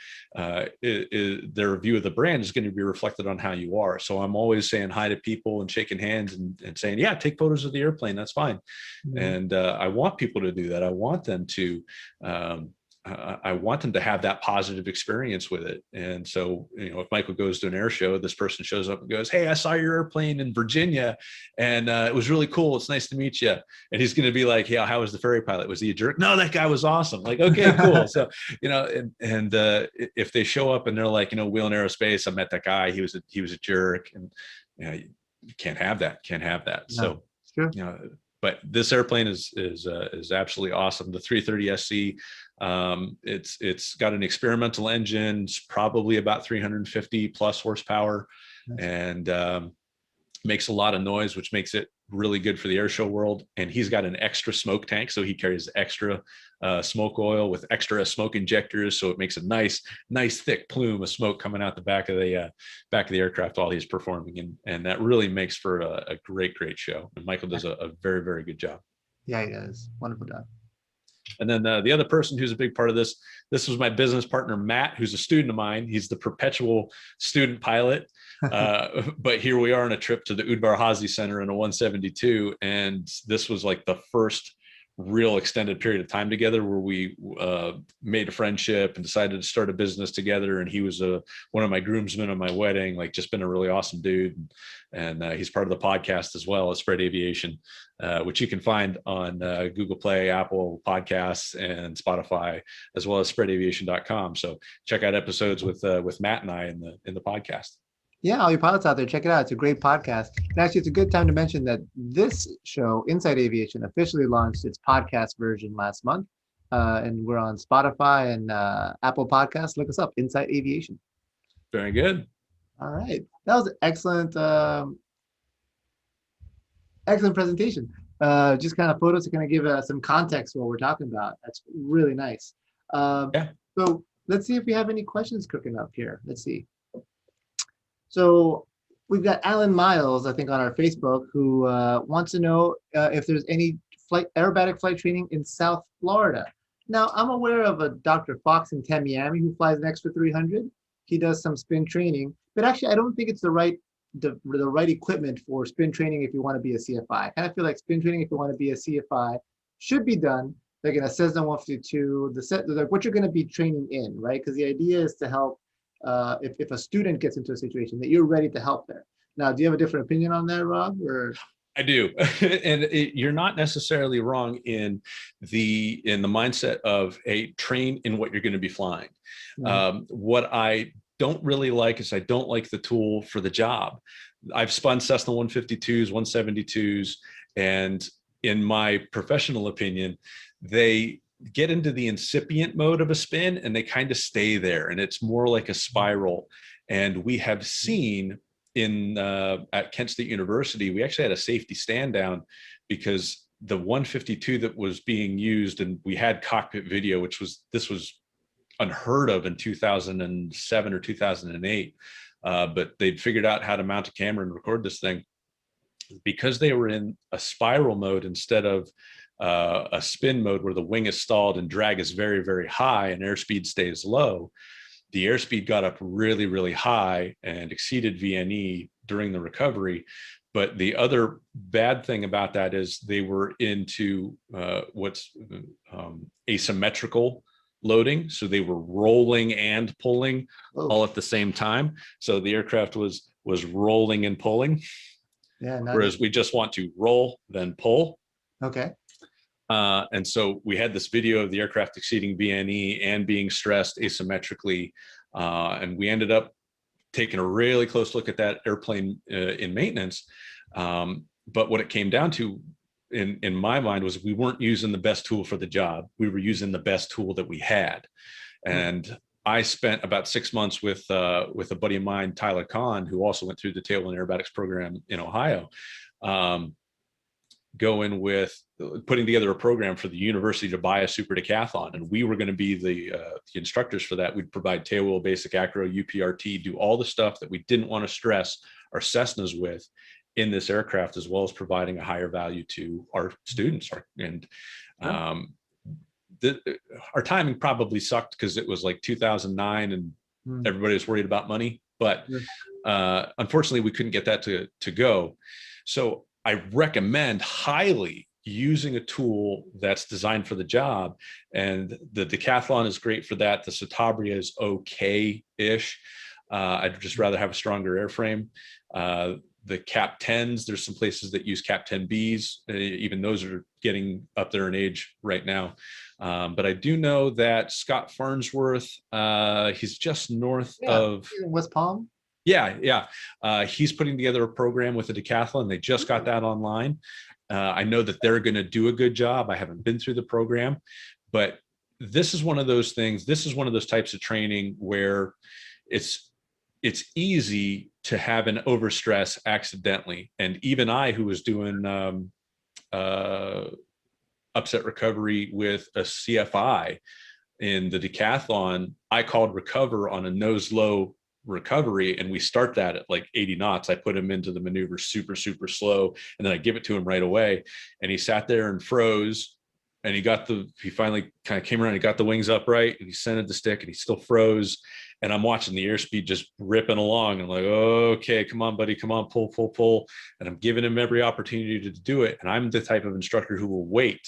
their view of the brand is going to be reflected on how you are. So I'm always saying hi to people and shaking hands and saying, yeah, take photos of the airplane, that's fine. Mm-hmm. And I want people to do that. I want them to have that positive experience with it. And so, if Michael goes to an air show, this person shows up and goes, hey, I saw your airplane in Virginia, and it was really cool. It's nice to meet you. And he's going to be like, yeah, how was the ferry pilot? Was he a jerk? No, that guy was awesome. Like, okay, cool. So, if they show up and they're like, Wheeling Aerospace, I met that guy, he was a jerk. And you can't have that. No, so, sure. But this airplane is absolutely awesome. The 330 SC, it's got an experimental engine. It's probably about 350 plus horsepower, nice. And makes a lot of noise, which makes it really good for the air show world. And he's got an extra smoke tank, so he carries extra smoke oil with extra smoke injectors, so it makes a nice thick plume of smoke coming out the back of the aircraft while he's performing, and that really makes for a great show. And Michael does a very, very good job. Yeah, he does. Wonderful job. And then the other person who's a big part of this was my business partner, Matt, who's a student of mine. He's the perpetual student pilot. But here we are on a trip to the Udvar Hazy Center in a 172. And this was like the first real extended period of time together where we made a friendship and decided to start a business together. And he was one of my groomsmen on my wedding, like just been a really awesome dude. And he's part of the podcast as well as Spread Aviation, which you can find on Google Play, Apple Podcasts, and Spotify, as well as spreadaviation.com. So check out episodes with Matt and I in the podcast. Yeah, all you pilots out there, check it out. It's a great podcast. And actually, it's a good time to mention that this show, InSight Aviation, officially launched its podcast version last month. And we're on Spotify and Apple Podcasts. Look us up, InSight Aviation. Very good. All right. That was an excellent presentation. Just kind of photos to kind of give some context to what we're talking about. That's really nice. Yeah. So let's see if we have any questions cooking up here. Let's see. So we've got Alan Miles, I think, on our Facebook, who wants to know if there's any aerobatic flight training in South Florida. Now, I'm aware of a Dr. Fox in Tamiami who flies an Extra 300. He does some spin training, but actually, I don't think it's the right equipment for spin training if you want to be a CFI. I kind of feel like spin training, if you want to be a CFI, should be done like in a Cessna 152, like what you're going to be training in, right? Because the idea is to help if a student gets into a situation that you're ready to help there. Now, do you have a different opinion on that, Rob? Or I do, and you're not necessarily wrong in the mindset of a train in what you're going to be flying. Mm-hmm. What I don't really like is I don't like the tool for the job. I've spun Cessna 152s, 172s, and in my professional opinion, they get into the incipient mode of a spin and they kind of stay there, and it's more like a spiral. And we have seen at Kent State University, we actually had a safety stand down because the 152 that was being used, and we had cockpit video, this was unheard of in 2007 or 2008, but they'd figured out how to mount a camera and record this thing. Because they were in a spiral mode instead of a spin mode where the wing is stalled and drag is very, very high and airspeed stays low, the airspeed got up really, really high and exceeded VNE during the recovery. But the other bad thing about that is they were into what's asymmetrical loading. So they were rolling and pulling all at the same time. So the aircraft was rolling and pulling. Yeah. Whereas we just want to roll, then pull. Okay. And so we had this video of the aircraft exceeding VNE and being stressed asymmetrically. And we ended up taking a really close look at that airplane in maintenance. But what it came down to, in my mind, was we weren't using the best tool for the job. We were using the best tool that we had. And I spent about 6 months with a buddy of mine, Tyler Kahn, who also went through the Tailwind Aerobatics program in Ohio, putting together a program for the university to buy a super decathlon. And we were going to be the instructors for that. We'd provide tailwheel, basic acro, UPRT, do all the stuff that we didn't want to stress our Cessnas with in this aircraft, as well as providing a higher value to our students. Our timing probably sucked because it was like 2009 and everybody was worried about money, but unfortunately we couldn't get that to go. So I recommend highly using a tool that's designed for the job, and the decathlon is great for that. The Citabria is okay-ish. I'd just rather have a stronger airframe. The Cap 10s, there's some places that use Cap 10Bs. Even those are getting up there in age right now. But I do know that Scott Farnsworth, he's just north of West Palm. Yeah. He's putting together a program with a decathlon. They just got that online. I know that they're going to do a good job. I haven't been through the program, but this is one of those things. This is one of those types of training where it's it's easy to have an overstress accidentally. And even I, who was doing upset recovery with a CFI in the decathlon, I called recover on a nose low recovery, and we start that at like 80 knots. I put him into the maneuver super, super slow, and then I give it to him right away. And he sat there and froze. And he finally kind of came around, he got the wings upright, and he centered the stick, and he still froze. And I'm watching the airspeed just ripping along. I'm like, okay, come on, buddy, come on, pull, pull, pull. And I'm giving him every opportunity to do it. And I'm the type of instructor who will wait.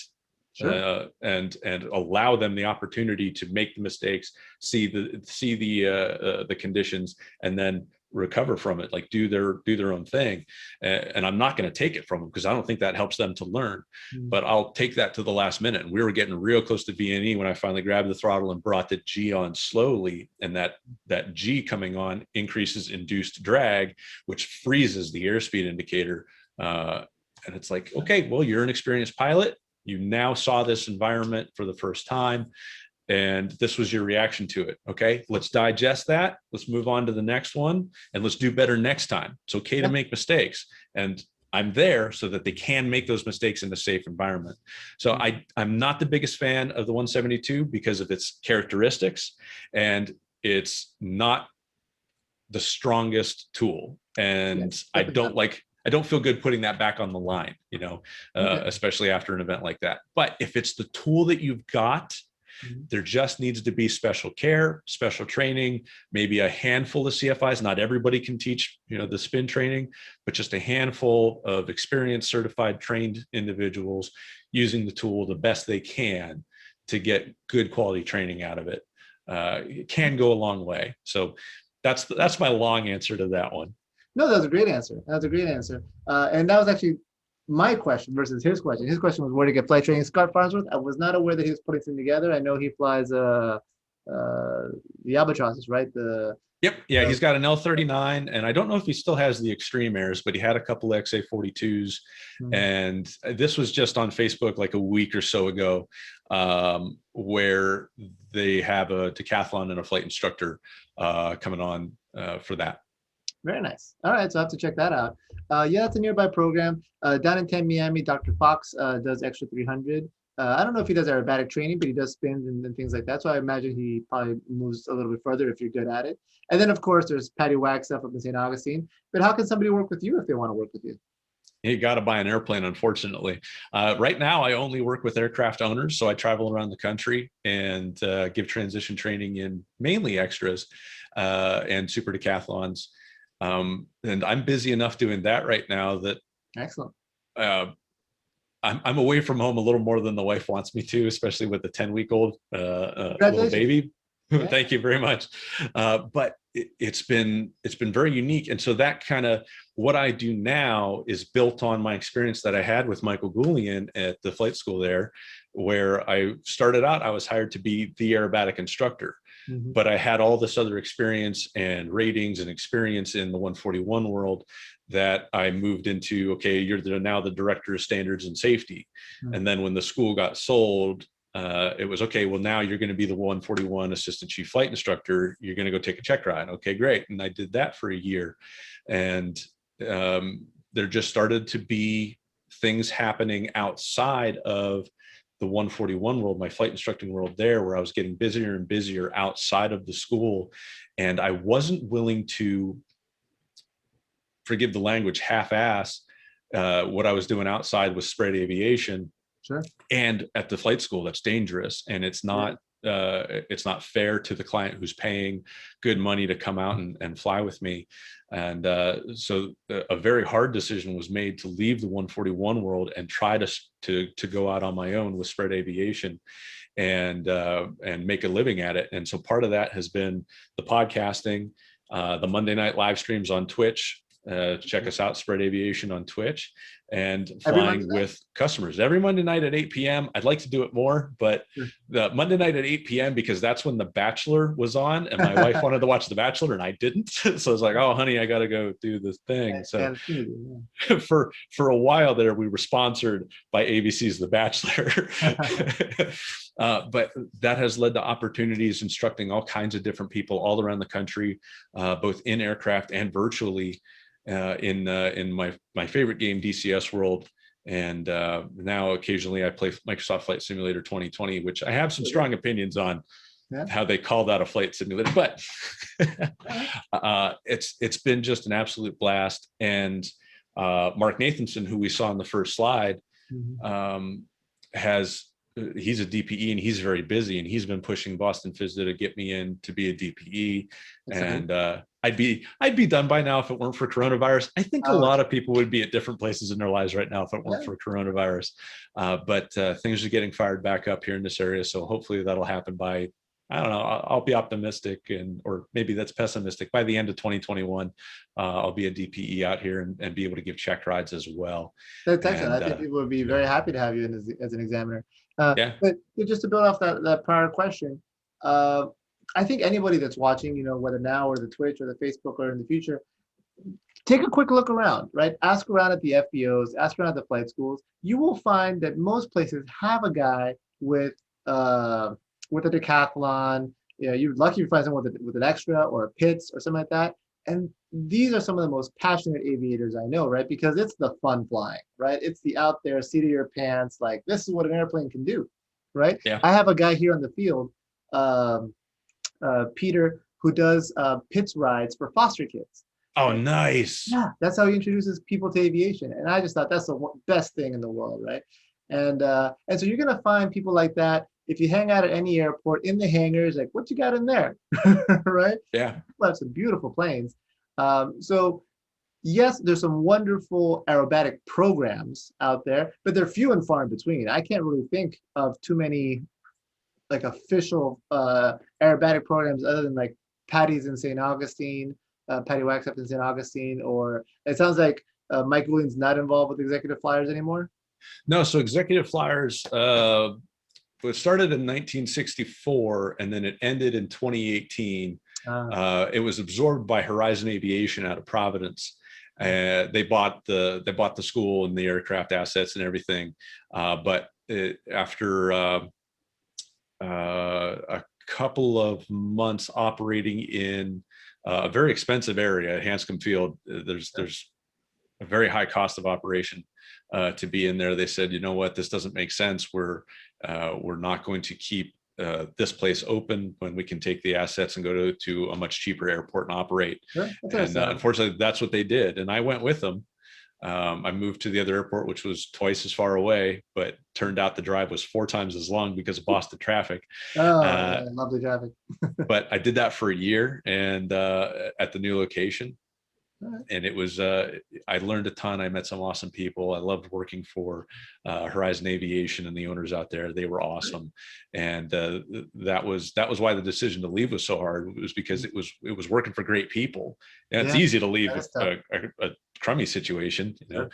Sure. And allow them the opportunity to make the mistakes, see the conditions, and then recover from it, like do their own thing. And I'm not going to take it from them, because I don't think that helps them to learn. But I'll take that to the last minute. And we were getting real close to VNE when I finally grabbed the throttle and brought the G on slowly, and that G coming on increases induced drag, which freezes the airspeed indicator. And it's like, okay, well, you're an experienced pilot. You now saw this environment for the first time, and this was your reaction to it. Okay, let's digest that. Let's move on to the next one, and let's do better next time. It's okay to make mistakes, and I'm there so that they can make those mistakes in a safe environment. So I'm not the biggest fan of the 172 because of its characteristics, and it's not the strongest tool. And I don't feel good putting that back on the line, especially after an event like that. But if it's the tool that you've got, there just needs to be special care, special training, maybe a handful of CFIs. Not everybody can teach, the spin training, but just a handful of experienced, certified, trained individuals using the tool the best they can to get good quality training out of it. It can go a long way. So that's my long answer to that one. No, that was a great answer. And that was actually my question versus his question. His question was where to get flight training. Scott Farnsworth, I was not aware that he was putting something together. I know he flies the albatrosses, right? Yep. Yeah, he's got an L39, and I don't know if he still has the Extreme Airs, but he had a couple XA42s. And this was just on Facebook like a week or so ago, where they have a decathlon and a flight instructor coming on for that. Very nice. All right, so I have to check that out. Yeah, it's a nearby program. Down in Miami, Dr. Fox does Extra 300. I don't know if he does aerobatic training, but he does spins and things like that. So I imagine he probably moves a little bit further if you're good at it. And then, of course, there's Patty Wagstaff up in St. Augustine. But how can somebody work with you if they want to work with you? You got to buy an airplane, unfortunately. Right now, I only work with aircraft owners. So I travel around the country and give transition training in mainly extras and super decathlons. And I'm busy enough doing that right now that excellent. I'm away from home a little more than the wife wants me to, especially with a 10-week-old little baby. Yeah. Thank you very much. But it's been very unique. And so that kind of what I do now is built on my experience that I had with Michael Goulian at the flight school there, where I started out, I was hired to be the aerobatic instructor. But I had all this other experience and ratings and experience in the 141 world that I moved into. Okay, you're now the director of standards and safety. And then when the school got sold, it was okay, well, now you're going to be the 141 assistant chief flight instructor. You're going to go take a check ride. Okay, great. And I did that for a year. And there just started to be things happening outside of the 141 world, my flight instructing world there, where I was getting busier and busier outside of the school. And I wasn't willing to, forgive the language, half-ass what I was doing outside with spread aviation. Sure. And at the flight school, that's dangerous. And it's not fair to the client who's paying good money to come out and fly with me. And so a very hard decision was made to leave the 141 world and try to go out on my own with spread aviation and make a living at it. And so part of that has been the podcasting, the Monday night live streams on Twitch. Check us out, Spread Aviation on Twitch, and flying with customers every Monday night at 8 p.m. I'd like to do it more, but the Monday night at 8 p.m. because that's when The Bachelor was on, and my wife wanted to watch The Bachelor, and I didn't. So I was like, "Oh, honey, I got to go do this thing." So for a while there, we were sponsored by ABC's The Bachelor, But that has led to opportunities instructing all kinds of different people all around the country, both in aircraft and virtually, in my favorite game, DCS World. And now occasionally I play Microsoft Flight Simulator 2020, which I have some strong opinions on how they call that a flight simulator, but it's been just an absolute blast. And Mark Nathanson, who we saw on the first slide, he's a DPE and he's very busy, and he's been pushing Boston FSDA to get me in to be a DPE. And I'd be done by now if it weren't for coronavirus. I think a lot of people would be at different places in their lives right now if it weren't for coronavirus. But things are getting fired back up here in this area, so hopefully that'll happen by, I don't know, I'll be optimistic, or maybe that's pessimistic. By the end of 2021, I'll be a DPE out here and be able to give check rides as well. That's excellent. I think people would be very happy to have you in as an examiner. But just to build off that prior question, I think anybody that's watching, whether now or the Twitch or the Facebook or in the future, take a quick look around, right? Ask around at the FBOs, ask around at the flight schools. You will find that most places have a guy with a decathlon. You're lucky if you find someone with an extra or a PITS or something like that. And these are some of the most passionate aviators I know, right? Because it's the fun flying, right? It's the out there, seat of your pants, like this is what an airplane can do, right? Yeah. I have a guy here on the field, Peter, who does PITS rides for foster kids. Oh, nice. Yeah, that's how he introduces people to aviation. And I just thought that's the best thing in the world, right? And so you're going to find people like that. If you hang out at any airport, in the hangars, like, what you got in there, right? Yeah. People have some beautiful planes. So yes, there's some wonderful aerobatic programs out there, but they're few and far in between. I can't really think of too many like official aerobatic programs other than like Patty's in St. Augustine, Patty Wax up in St. Augustine, or it sounds like Mike Goulian's not involved with executive flyers anymore. No, so executive flyers, it started in 1964 and then it ended in 2018. It was absorbed by Horizon Aviation out of Providence. They bought the school and the aircraft assets and everything. But after a couple of months operating in a very expensive area, Hanscom Field, there's a very high cost of operation to be in there. They said, you know what, this doesn't make sense. We're not going to keep this place open when we can take the assets and go to a much cheaper airport and operate. Sure. And unfortunately, that's what they did. And I went with them. I moved to the other airport, which was twice as far away, but turned out the drive was 4 times as long because of Boston traffic. Lovely traffic. But I did that for a year and at the new location. And it was, I learned a ton. I met some awesome people. I loved working for Horizon Aviation and the owners out there. They were awesome. And that was why the decision to leave was so hard. It was because it was working for great people. And it's easy to leave a crummy situation, Sure.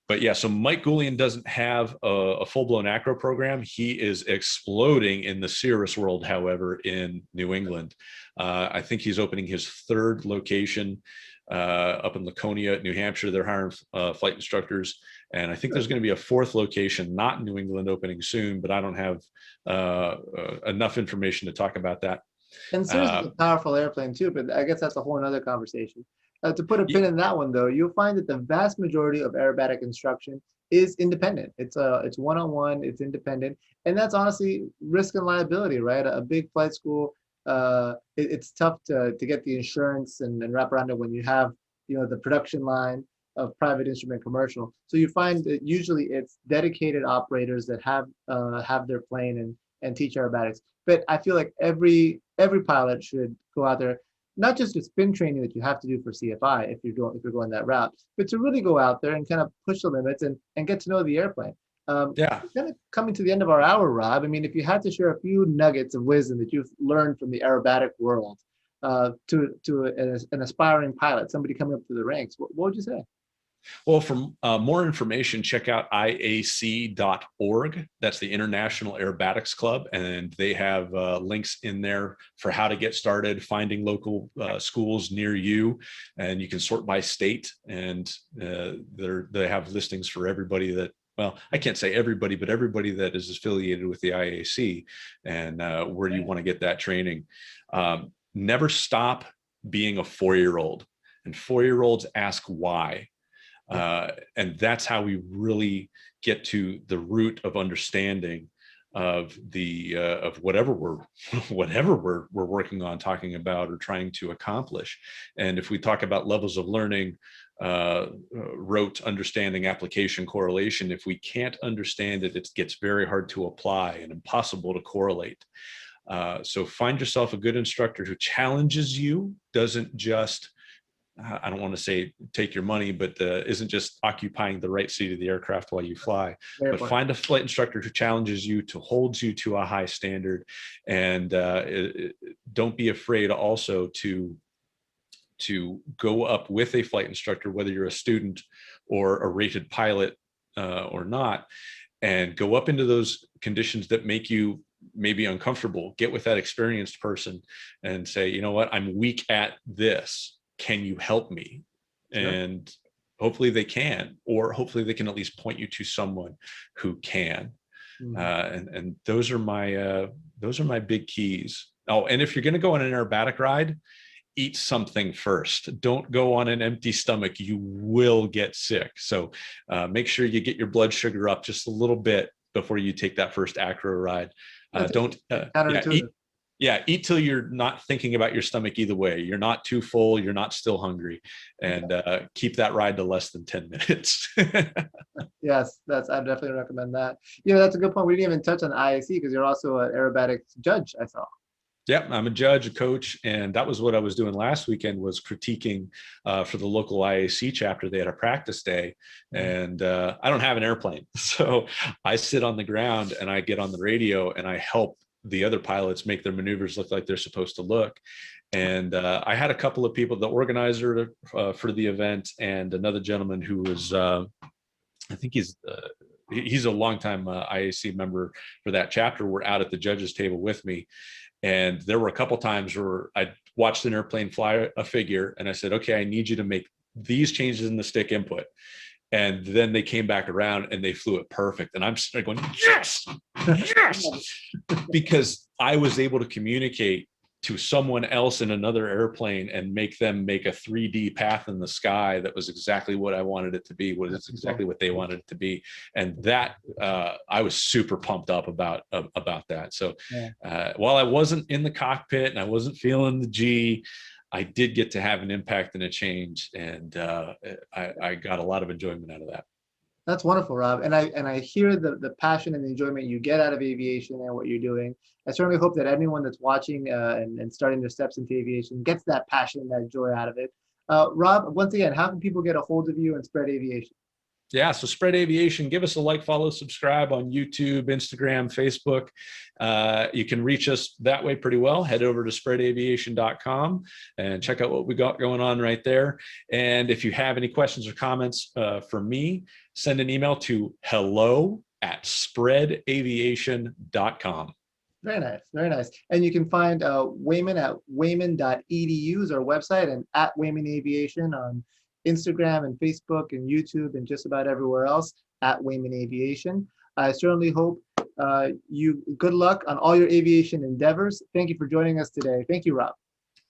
But yeah, so Mike Goulian doesn't have a full-blown acro program. He is exploding in the Cirrus world, however, in New England. I think he's opening his 3rd location up in Laconia, New Hampshire. They're hiring flight instructors. And I think there's going to be a 4th location, not in New England, opening soon, but I don't have enough information to talk about that. And Cirrus is a powerful airplane too, but I guess that's a whole other conversation. To put a pin in that one, though, you'll find that the vast majority of aerobatic instruction is independent. It's one-on-one, it's independent, and that's honestly risk and liability, right? A big flight school, it's tough to get the insurance and wrap around it when you have the production line of private instrument commercial. So you find that usually it's dedicated operators that have their plane and teach aerobatics. But I feel like every pilot should go out there, not just the spin training that you have to do for CFI if you're going that route, but to really go out there and kind of push the limits and get to know the airplane. Kind of coming to the end of our hour, Rob. I mean, if you had to share a few nuggets of wisdom that you've learned from the aerobatic world to an aspiring pilot, somebody coming up through the ranks, what would you say? Well, for more information, check out IAC.org. That's the International Aerobatics Club. And they have links in there for how to get started, finding local schools near you. And you can sort by state. And they have listings for everybody well, I can't say everybody, but everybody that is affiliated with the IAC and where you want to get that training. Never stop being a 4-year-old. And 4-year-olds ask why. And that's how we really get to the root of understanding of the of whatever we're working on, talking about, or trying to accomplish. And if we talk about levels of learning, rote, understanding, application, correlation, if we can't understand it, it gets very hard to apply and impossible to correlate. So find yourself a good instructor who challenges you, doesn't just, I don't want to say take your money, but isn't just occupying the right seat of the aircraft while you fly. But find a flight instructor who challenges you, to holds you to a high standard, and don't be afraid also to go up with a flight instructor, whether you're a student or a rated pilot or not, and go up into those conditions that make you maybe uncomfortable. Get with that experienced person and say, you know what, I'm weak at this. Can you help me? Sure. And hopefully they can, or hopefully they can at least point you to someone who can. And those are my big keys. Oh, and if you're going to go on an aerobatic ride, eat something first. Don't go on an empty stomach. You will get sick. So make sure you get your blood sugar up just a little bit before you take that first acro ride. Eat till you're not thinking about your stomach either way. You're not too full, you're not still hungry, and keep that ride to less than 10 minutes. Yes, I definitely recommend that. You know, that's a good point. We didn't even touch on the IAC because you're also an aerobatics judge, I saw. Yep, I'm a judge, a coach, and that was what I was doing last weekend, was critiquing for the local IAC chapter. They had a practice day, and I don't have an airplane. So I sit on the ground and I get on the radio and I help the other pilots make their maneuvers look like they're supposed to look. And I had a couple of people, the organizer for the event, and another gentleman who was, I think he's a longtime IAC member for that chapter, were out at the judges table with me. And there were a couple times where I watched an airplane fly a figure and I said, okay, I need you to make these changes in the stick input. And then they came back around and they flew it perfect. And I'm sitting there going, yes, yes, because I was able to communicate to someone else in another airplane and make them make a 3D path in the sky that was exactly what I wanted it to be, was exactly what they wanted it to be. And that I was super pumped up about that. So while I wasn't in the cockpit and I wasn't feeling the G, I did get to have an impact and a change, and I got a lot of enjoyment out of that. That's wonderful, Rob. And I hear the passion and the enjoyment you get out of aviation and what you're doing. I certainly hope that anyone that's watching and starting their steps into aviation gets that passion and that joy out of it. Rob, once again, how can people get a hold of you and spread aviation? Yeah, so Spread Aviation, give us a like, follow, subscribe on YouTube, Instagram, Facebook. You can reach us that way pretty well. Head over to spreadaviation.com and check out what we got going on right there. And if you have any questions or comments for me, send an email to hello@spreadaviation.com. Very nice, very nice. And you can find Wayman at wayman.edu is our website, and at Wayman Aviation on Instagram and Facebook and YouTube and just about everywhere else at Wayman Aviation. I certainly hope you good luck on all your aviation endeavors. Thank you for joining us today. Thank you, Rob.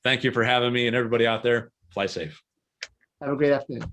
Thank you for having me, and everybody out there, fly safe. Have a great afternoon.